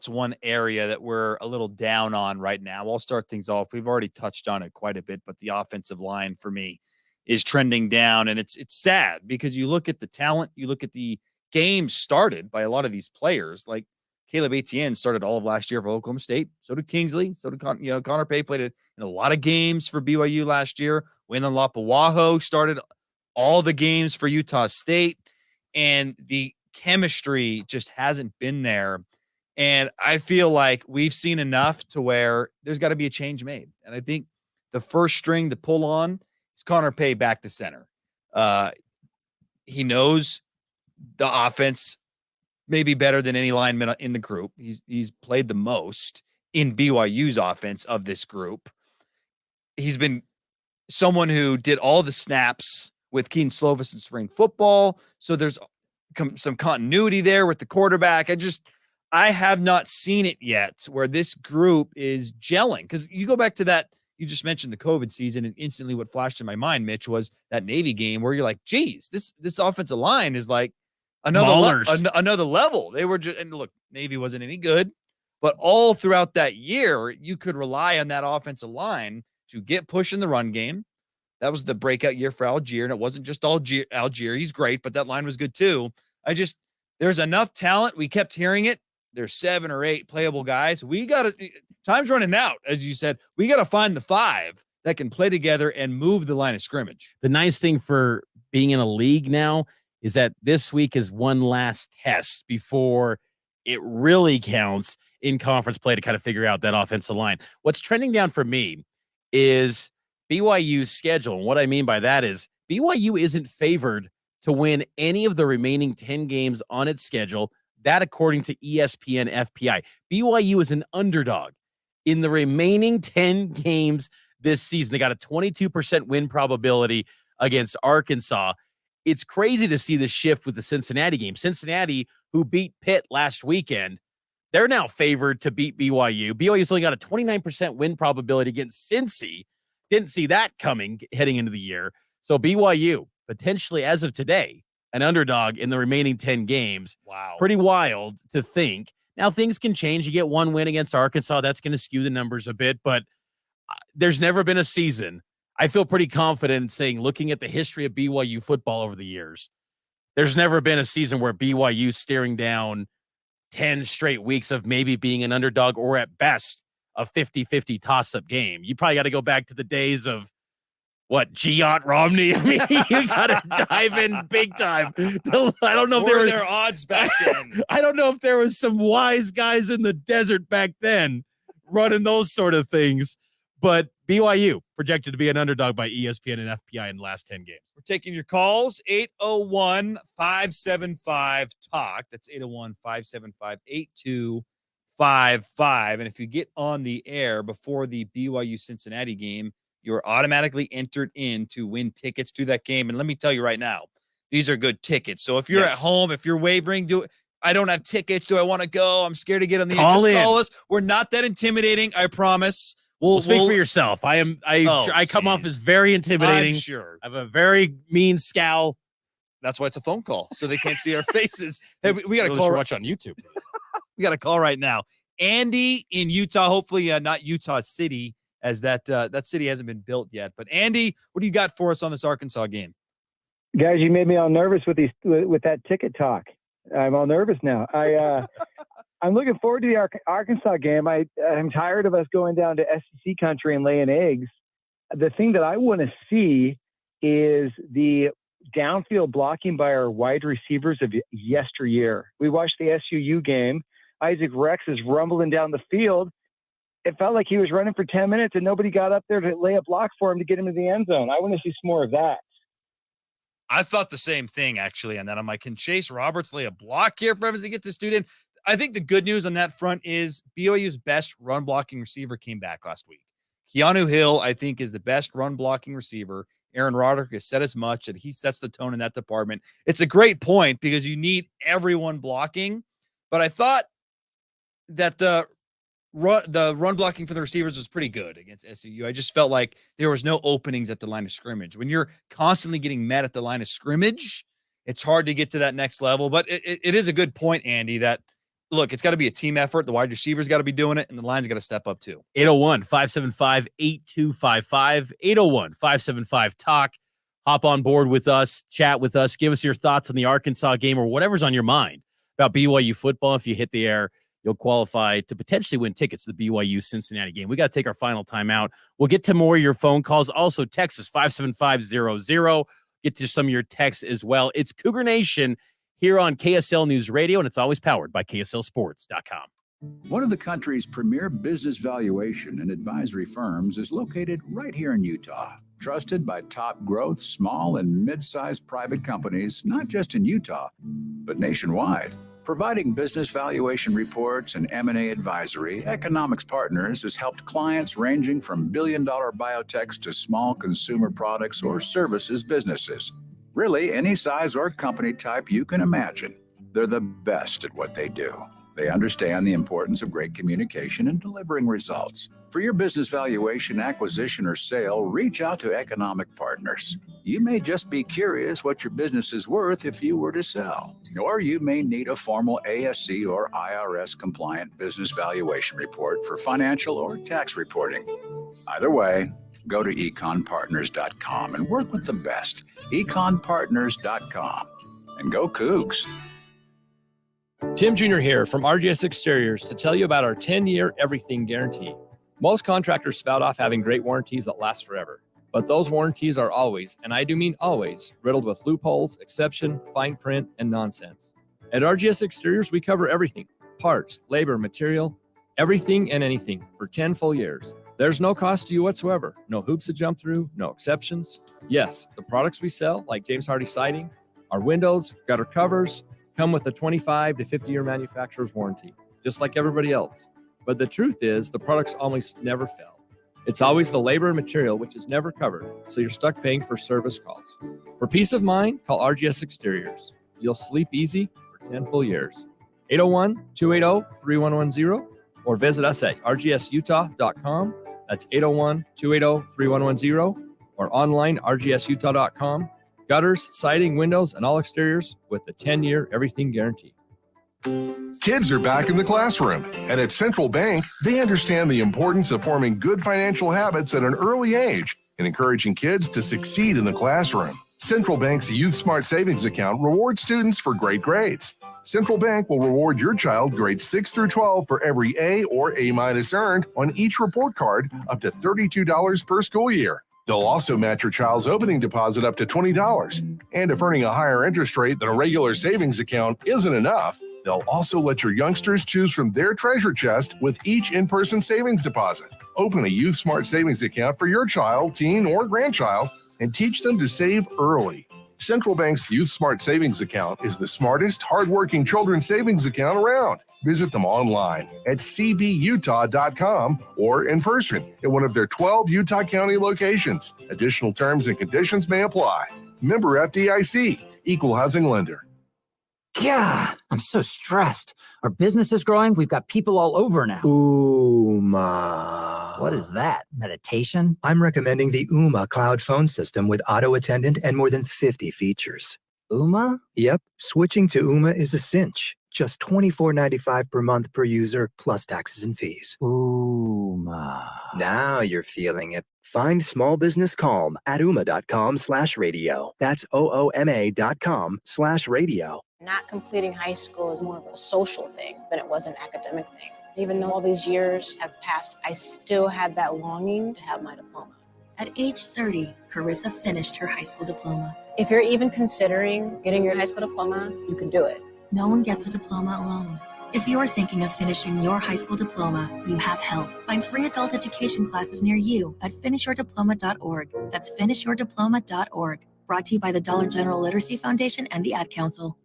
one area that we're a little down on right now? I'll start things off. We've already touched on it quite a bit, but the offensive line for me is trending down, and it's sad because you look at the talent, you look at the games started by a lot of these players. Like Caleb Etienne started all of last year for Oklahoma State. So did Kingsley. So did Connor Pay played it in a lot of games for BYU last year. Waylon Lapuaho started all the games for Utah State, and the chemistry just hasn't been there. And I feel like we've seen enough to where there's got to be a change made. And I think the first string to pull on is Connor Pay back to center. He knows the offense maybe better than any lineman in the group. He's played the most in BYU's offense of this group. He's been someone who did all the snaps with Keaton Slovis in spring football. So there's some continuity there with the quarterback. I have not seen it yet where this group is gelling. Because you go back to that, you just mentioned the COVID season, and instantly what flashed in my mind, Mitch, was that Navy game where you're like, geez, this offensive line is like another level. They were just, and look, Navy wasn't any good, but all throughout that year, you could rely on that offensive line to get push in the run game. That was the breakout year for Algier, and it wasn't just Algier. He's great, but that line was good too. There's enough talent. We kept hearing it. There's 7 or 8 playable guys. Time's running out, as you said. We got to find the 5 that can play together and move the line of scrimmage. The nice thing for being in a league now is that this week is one last test before it really counts in conference play to kind of figure out that offensive line. What's trending down for me is BYU's schedule. And what I mean by that is BYU isn't favored to win any of the remaining 10 games on its schedule That according to ESPN FPI. BYU is an underdog in the remaining 10 games this season. They got a 22% win probability against Arkansas. It's crazy to see the shift with the Cincinnati game. Cincinnati, who beat Pitt last weekend, they're now favored to beat BYU. BYU's only got a 29% win probability against Cincy. Didn't see that coming heading into the year. So BYU, potentially as of today, an underdog in the remaining 10 games. Wow. Pretty wild to think. Now, things can change. You get one win against Arkansas. That's going to skew the numbers a bit, but there's never been a season. I feel pretty confident in saying, looking at the history of BYU football over the years, there's never been a season where BYU staring down 10 straight weeks of maybe being an underdog or at best a 50-50 toss-up game. You probably got to go back to the days of Giant Romney. I mean, you got to dive in big time. I don't know if What were their odds back then. I don't know if there was some wise guys in the desert back then running those sort of things, but BYU projected to be an underdog by ESPN and FPI in the last 10 games. We're taking your calls, 801-575-TALK. That's 801-575-8255. And if you get on the air before the BYU-Cincinnati game, you're automatically entered in to win tickets to that game. And let me tell you right now, these are good tickets. So if you're at home, if you're wavering, I don't have tickets. Do I want to go? I'm scared to get on the air. Just call us. We're not that intimidating, I promise. We'll speak for yourself. I come off as very intimidating. I'm sure. I have a very mean scowl. That's why it's a phone call, so they can't see our faces. Hey, we got to Really call. should watch on YouTube. We got a call right now. Andy in Utah. Hopefully, not Utah City, as that city hasn't been built yet. But Andy, what do you got for us on this Arkansas game? Guys, you made me all nervous with that ticket talk. I'm all nervous now. I'm looking forward to the Arkansas game. I'm tired of us going down to SEC country and laying eggs. The thing that I want to see is the downfield blocking by our wide receivers of yesteryear. We watched the SUU game. Isaac Rex is rumbling down the field. It felt like he was running for 10 minutes and nobody got up there to lay a block for him to get him to the end zone. I want to see some more of that. I thought the same thing, actually, on that. I'm like, can Chase Roberts lay a block here for us to get this dude in? I think the good news on that front is BYU's best run blocking receiver came back last week. Keanu Hill, I think, is the best run blocking receiver. Aaron Roderick has said as much that he sets the tone in that department. It's a great point because you need everyone blocking. But I thought that the run blocking for the receivers was pretty good against SUU. I just felt like there was no openings at the line of scrimmage. When you're constantly getting met at the line of scrimmage, it's hard to get to that next level. But it is a good point, Andy, that look, it's got to be a team effort. The wide receivers got to be doing it, and the line's got to step up too. 801-575-8255, 801-575-TALK. Hop on board with us, chat with us, give us your thoughts on the Arkansas game or whatever's on your mind about BYU football. If you hit the air, you'll qualify to potentially win tickets to the BYU-Cincinnati game. We got to take our final timeout. We'll get to more of your phone calls. Also, text us 57500. Get to some of your texts as well. It's Cougar Nation here on KSL News Radio, and it's always powered by KSLSports.com. One of the country's premier business valuation and advisory firms is located right here in Utah. Trusted by top growth, small and mid-sized private companies, not just in Utah, but nationwide. Providing business valuation reports and M&A advisory, Economics Partners has helped clients ranging from billion-dollar biotechs to small consumer products or services businesses. Really, any size or company type you can imagine. They're the best at what they do. They understand the importance of great communication and delivering results. For your business valuation, acquisition, or sale, reach out to Economic Partners. You may just be curious what your business is worth if you were to sell. Or you may need a formal ASC or IRS compliant business valuation report for financial or tax reporting. Either way, go to econpartners.com and work with the best. econpartners.com. And go Cougs. Tim Jr. here from RGS Exteriors to tell you about our 10-year everything guarantee. Most contractors spout off having great warranties that last forever. But those warranties are always, and I do mean always, riddled with loopholes, exception, fine print, and nonsense. At RGS Exteriors, we cover everything. Parts, labor, material, everything and anything for 10 full years. There's no cost to you whatsoever. No hoops to jump through, no exceptions. Yes, the products we sell, like James Hardy Siding, our windows, gutter covers, come with a 25 to 50 year manufacturer's warranty, just like everybody else. But the truth is, the products almost never fail. It's always the labor and material which is never covered, so you're stuck paying for service calls. For peace of mind, call RGS Exteriors. You'll sleep easy for 10 full years. 801-280-3110 or visit us at rgsutah.com. That's 801-280-3110 or online rgsutah.com. Gutters, siding, windows, and all exteriors with the 10-year everything guarantee. Kids are back in the classroom, and at Central Bank, they understand the importance of forming good financial habits at an early age and encouraging kids to succeed in the classroom. Central Bank's Youth Smart Savings Account rewards students for great grades. Central Bank will reward your child grades 6 through 12 for every A or A- earned on each report card up to $32 per school year. They'll also match your child's opening deposit up to $20. And if earning a higher interest rate than a regular savings account isn't enough, they'll also let your youngsters choose from their treasure chest with each in-person savings deposit. Open a Youth Smart Savings account for your child, teen, or grandchild and teach them to save early. Central Bank's Youth Smart Savings Account is the smartest, hardworking children's savings account around. Visit them online at cbutah.com or in person at one of their 12 Utah County locations. Additional terms and conditions may apply. Member FDIC, Equal Housing Lender. Yeah, I'm so stressed. Our business is growing. We've got people all over now. What is that? Meditation? I'm recommending the Uma cloud phone system with auto attendant and more than 50 features. Uma? Yep. Switching to Uma is a cinch. Just $24.95 per month per user, plus taxes and fees. Uma. Now you're feeling it. Find small business calm at uma.com/radio. That's OOMA.com/radio. Not completing high school is more of a social thing than it was an academic thing. Even though all these years have passed, I still had that longing to have my diploma. At age 30, Carissa finished her high school diploma. If you're even considering getting your high school diploma, you can do it. No one gets a diploma alone. If you're thinking of finishing your high school diploma, you have help. Find free adult education classes near you at finishyourdiploma.org. That's finishyourdiploma.org. Brought to you by the Dollar General Literacy Foundation and the Ad Council.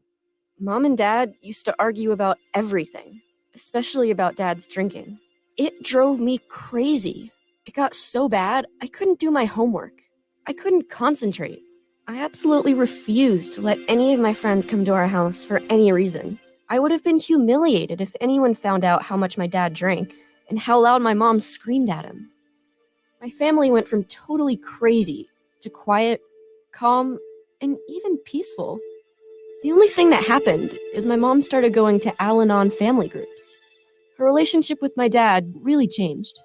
Mom and Dad used to argue about everything, especially about Dad's drinking. It drove me crazy. It got so bad, I couldn't do my homework. I couldn't concentrate. I absolutely refused to let any of my friends come to our house for any reason. I would have been humiliated if anyone found out how much my dad drank and how loud my mom screamed at him. My family went from totally crazy to quiet, calm, and even peaceful. The only thing that happened is my mom started going to Al-Anon family groups. Her relationship with my dad really changed.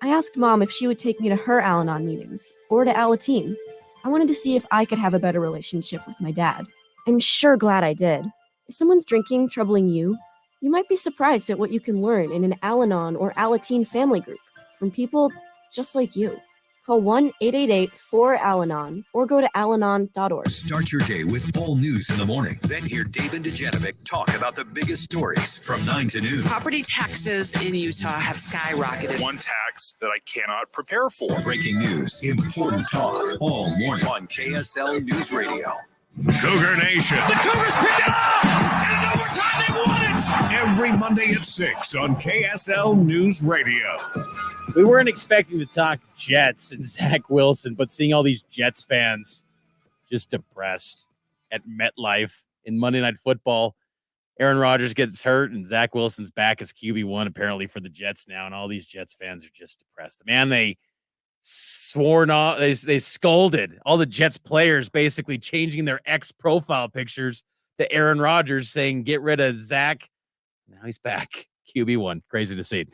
I asked Mom if she would take me to her Al-Anon meetings or to Alateen. I wanted to see if I could have a better relationship with my dad. I'm sure glad I did. If someone's drinking troubling you, you might be surprised at what you can learn in an Al-Anon or Alateen family group from people just like you. Call 1-888-4-ALANON or go to alanon.org. Start your day with all news in the morning. Then hear Dave and Dejanovic talk about the biggest stories from 9 to noon. Property taxes in Utah have skyrocketed. One tax that I cannot prepare for. Breaking news, important talk, all morning on KSL News Radio. Cougar Nation. The Cougars picked it up! And in overtime, they won it! Every Monday at 6 on KSL News Radio. We weren't expecting to talk Jets and Zach Wilson, but seeing all these Jets fans just depressed at MetLife in Monday Night Football. Aaron Rodgers gets hurt, and Zach Wilson's back as QB1 apparently for the Jets now, and all these Jets fans are just depressed. Man, they they scolded all the Jets players, basically changing their X profile pictures to Aaron Rodgers, saying, get rid of Zach. Now he's back. QB1. Crazy to see.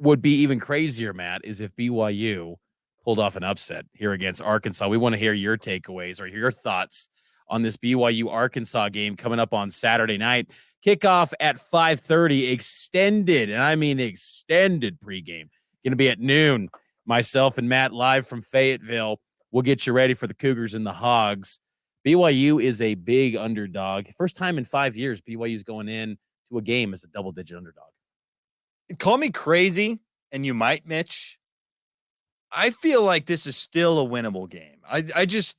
Would be even crazier, Matt, is if BYU pulled off an upset here against Arkansas. We want to hear your takeaways or your thoughts on this BYU-Arkansas game coming up on Saturday night. Kickoff at 5:30, extended, and I mean extended pregame. Going to be at noon. Myself and Matt live from Fayetteville. We'll get you ready for the Cougars and the Hogs. BYU is a big underdog. First time in 5 years, BYU's going in to a game as a double-digit underdog. Call me crazy, and you might, Mitch. I feel like this is still a winnable game. I just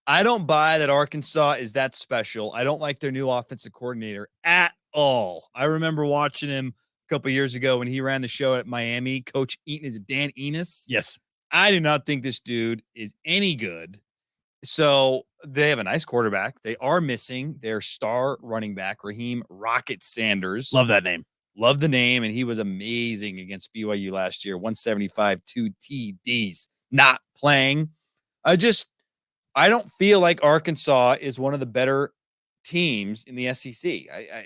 I don't buy that Arkansas is that special. I don't like their new offensive coordinator at all. I remember watching him a couple years ago when he ran the show at Miami. Coach Eaton, is it Dan Enos? Yes. I do not think this dude is any good. So they have a nice quarterback. They are missing their star running back, Raheem Rocket Sanders. Love that name. Love the name, and he was amazing against BYU last year. 175, 2 TDs, not playing. I don't feel like Arkansas is one of the better teams in the SEC.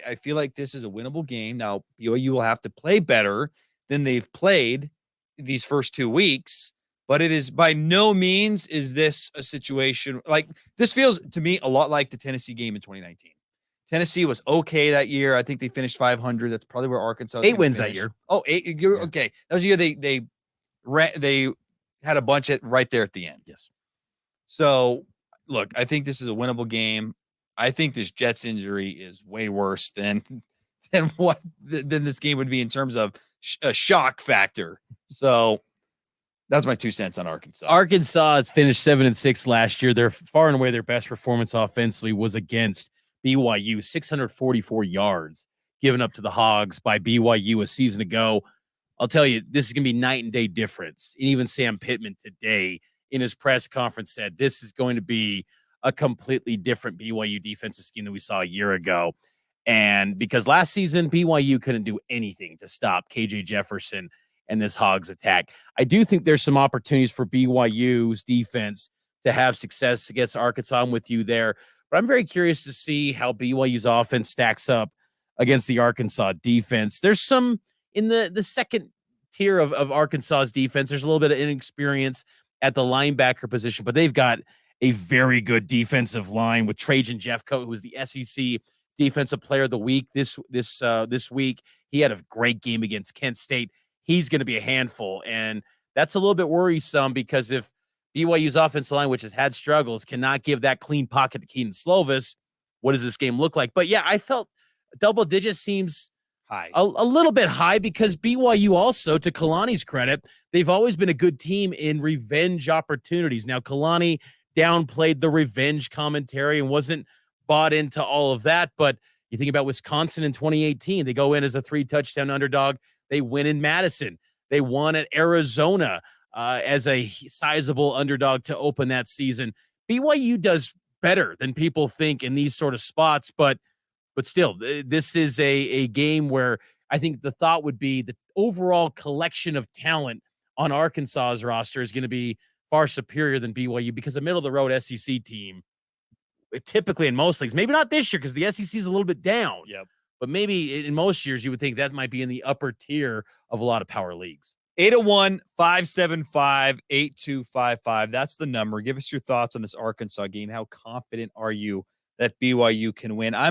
I feel like this is a winnable game. Now, BYU will have to play better than they've played these first 2 weeks, but it is by no means is this a situation like this feels to me a lot like the Tennessee game in 2019. Tennessee was okay that year. I think they finished 500. That's probably where Arkansas 8 wins that year. Oh, 8. Okay. That was the year they had a bunch right there at the end. Yes. So, look, I think this is a winnable game. I think this Jets injury is way worse than this game would be in terms of a shock factor. So, that's my 2 cents on Arkansas. Arkansas has finished 7-6 last year. They're far and away their best performance offensively was against BYU, 644 yards given up to the Hogs by BYU a season ago. I'll tell you, this is going to be night and day difference. And even Sam Pittman today in his press conference said this is going to be a completely different BYU defensive scheme than we saw a year ago. And because last season, BYU couldn't do anything to stop KJ Jefferson and this Hogs attack. I do think there's some opportunities for BYU's defense to have success against Arkansas. I'm with you there. But I'm very curious to see how BYU's offense stacks up against the Arkansas defense. There's some in the second tier of Arkansas's defense. There's a little bit of inexperience at the linebacker position, but they've got a very good defensive line with Trajan Jeffcoat, who was the SEC Defensive Player of the Week this week. He had a great game against Kent State. He's going to be a handful, and that's a little bit worrisome because if BYU's offensive line, which has had struggles, cannot give that clean pocket to Keaton Slovis, what does this game look like? But yeah, I felt double digits seems high, a little bit high because BYU also, to Kalani's credit, they've always been a good team in revenge opportunities. Now, Kalani downplayed the revenge commentary and wasn't bought into all of that. But you think about Wisconsin in 2018, they go in as a 3-touchdown underdog. They win in Madison. They won at Arizona as a sizable underdog to open that season. BYU does better than people think in these sort of spots, but still, this is a game where I think the thought would be the overall collection of talent on Arkansas's roster is going to be far superior than BYU because a middle-of-the-road SEC team, typically in most leagues, maybe not this year because the SEC is a little bit down. Yep. But maybe in most years, you would think that might be in the upper tier of a lot of power leagues. 801-575-8255. That's the number. Give us your thoughts on this Arkansas game. How confident are you that BYU can win? I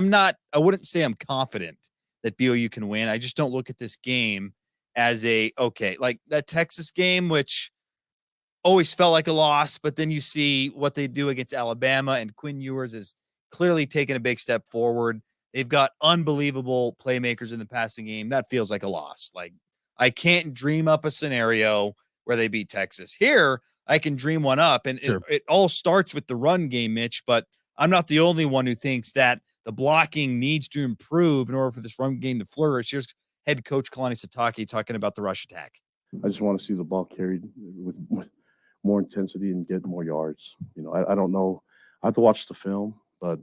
wouldn't say I'm confident that BYU can win. I just don't look at this game as like that Texas game, which always felt like a loss, but then you see what they do against Alabama, and Quinn Ewers is clearly taking a big step forward. They've got unbelievable playmakers in the passing game. That feels like a loss. Like, I can't dream up a scenario where they beat Texas. Here, I can dream one up, and sure, it all starts with the run game, Mitch, but I'm not the only one who thinks that the blocking needs to improve in order for this run game to flourish. Here's head coach Kalani Sitake talking about the rush attack. I just want to see the ball carried with more intensity and get more yards. I don't know. I have to watch the film, but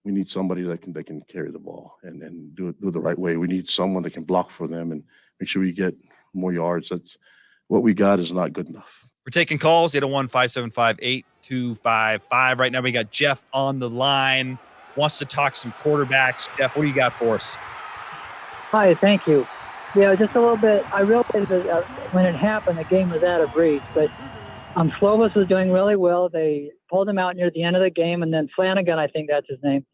we need somebody that can carry the ball and do it the right way. We need someone that can block for them and make sure we get more yards. That's what we got is not good enough. We're taking calls, 801-575-8255. Right now we got Jeff on the line, wants to talk some quarterbacks. Jeff, what do you got for us? Hi, thank you. Yeah, just a little bit. I realized that when it happened, the game was out of reach, but Slovis was doing really well. They pulled him out near the end of the game, and then Flanagan, I think that's his name,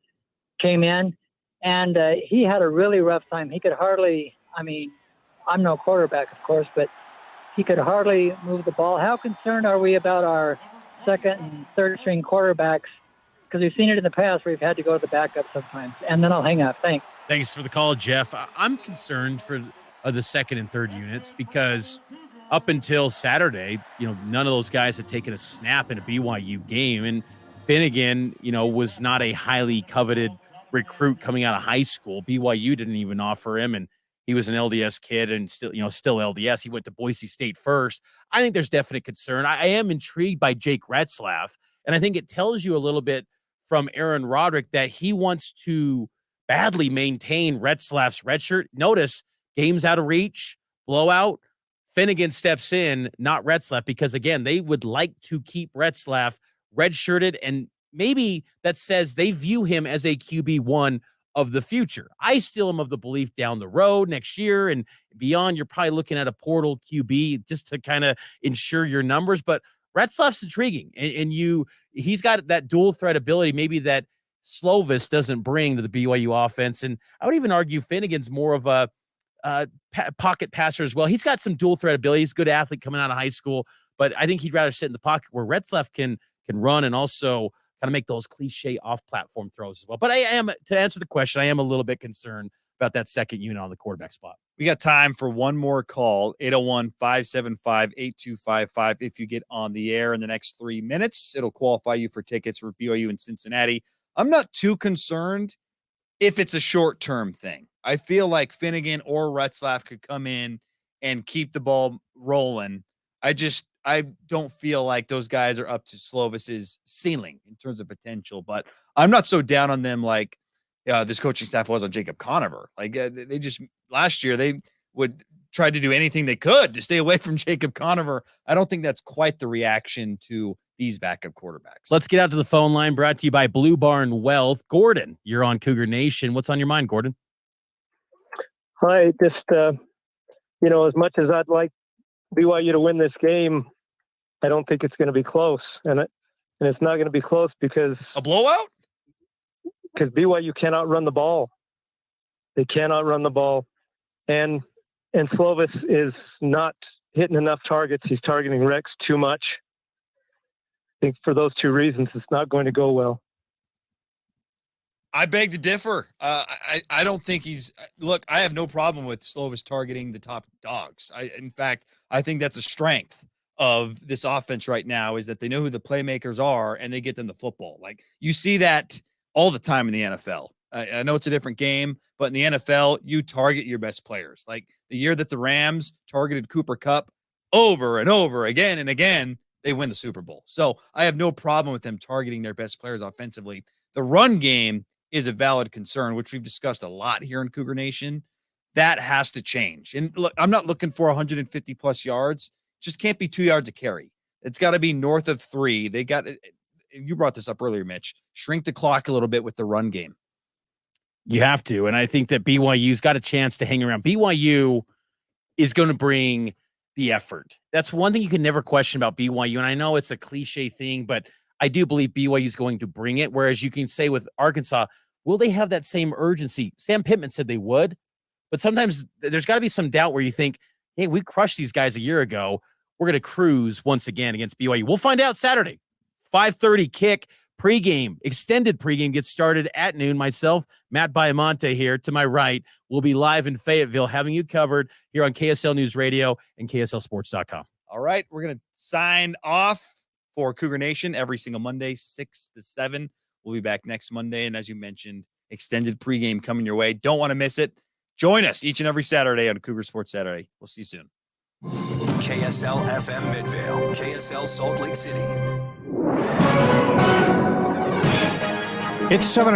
came in, and he had a really rough time. He could hardly, I'm no quarterback, of course, but he could hardly move the ball. How concerned are we about our second and third string quarterbacks? Because we've seen it in the past where we've had to go to the backup sometimes. And then I'll hang up. Thanks. Thanks for the call, Jeff. I'm concerned for the second and third units because up until Saturday, none of those guys had taken a snap in a BYU game. And Finnegan, was not a highly coveted recruit coming out of high school. BYU didn't even offer him, and he was an LDS kid and still LDS. He went to Boise State first. I think there's definite concern. I am intrigued by Jake Retzlaff, and I think it tells you a little bit from Aaron Roderick that he wants to badly maintain Retzlaff's red shirt. Notice games out of reach, blowout. Finnegan steps in, not Retzlaff, because again, they would like to keep Retzlaff redshirted, and maybe that says they view him as a QB1 of the future. I still am of the belief down the road next year and beyond, you're probably looking at a portal QB just to kind of ensure your numbers. But Retzlaff's intriguing, and he's got that dual threat ability, maybe that Slovis doesn't bring to the BYU offense. And I would even argue Finnegan's more of a pocket passer as well. He's got some dual threat ability. He's a good athlete coming out of high school, but I think he'd rather sit in the pocket where Retzlaff can run and also kind of make those cliche off-platform throws as well. But to answer the question, I am a little bit concerned about that second unit on the quarterback spot. We got time for one more call, 801-575-8255. If you get on the air in the next 3 minutes, it'll qualify you for tickets for BYU in Cincinnati. I'm not too concerned if it's a short-term thing. I feel like Finnegan or Retzlaff could come in and keep the ball rolling. I don't feel like those guys are up to Slovis's ceiling in terms of potential, but I'm not so down on them like this coaching staff was on Jacob Conover. Like they just last year they would try to do anything they could to stay away from Jacob Conover. I don't think that's quite the reaction to these backup quarterbacks. Let's get out to the phone line, brought to you by Blue Barn Wealth. Gordon, you're on Cougar Nation. What's on your mind, Gordon? Hi, just as much as I'd like BYU to win this game, I don't think it's going to be close, and it's not going to be close because a blowout. Because BYU cannot run the ball. They cannot run the ball, and Slovis is not hitting enough targets. He's targeting Rex too much. I think for those two reasons, it's not going to go well. I beg to differ. I don't think look, I have no problem with Slovis targeting the top dogs. In fact, I think that's a strength of this offense right now is that they know who the playmakers are and they get them the football. Like you see that all the time in the NFL. I know it's a different game, but in the NFL, you target your best players. Like the year that the Rams targeted Cooper Kupp over and over again and again, they win the Super Bowl. So I have no problem with them targeting their best players offensively. The run game is a valid concern, which we've discussed a lot here in Cougar Nation. That has to change. And look, I'm not looking for 150 plus yards. Just can't be 2 yards a carry. It's got to be north of 3. You brought this up earlier, Mitch. Shrink the clock a little bit with the run game. You have to. And I think that BYU's got a chance to hang around. BYU is going to bring the effort. That's one thing you can never question about BYU. And I know it's a cliche thing, but I do believe BYU is going to bring it. Whereas you can say with Arkansas, will they have that same urgency? Sam Pittman said they would, but sometimes there's got to be some doubt where you think, hey, we crushed these guys a year ago. We're going to cruise once again against BYU. We'll find out Saturday, 5:30 kick, pregame, extended pregame gets started at noon. Myself, Matt Baiamonte here to my right. We'll be live in Fayetteville having you covered here on KSL News Radio and KSLSports.com. All right, we're going to sign off for Cougar Nation every single Monday, 6 to 7. We'll be back next Monday. And as you mentioned, extended pregame coming your way. Don't want to miss it. Join us each and every Saturday on Cougar Sports Saturday. We'll see you soon. KSL FM Midvale, KSL Salt Lake City. It's 7 o'clock.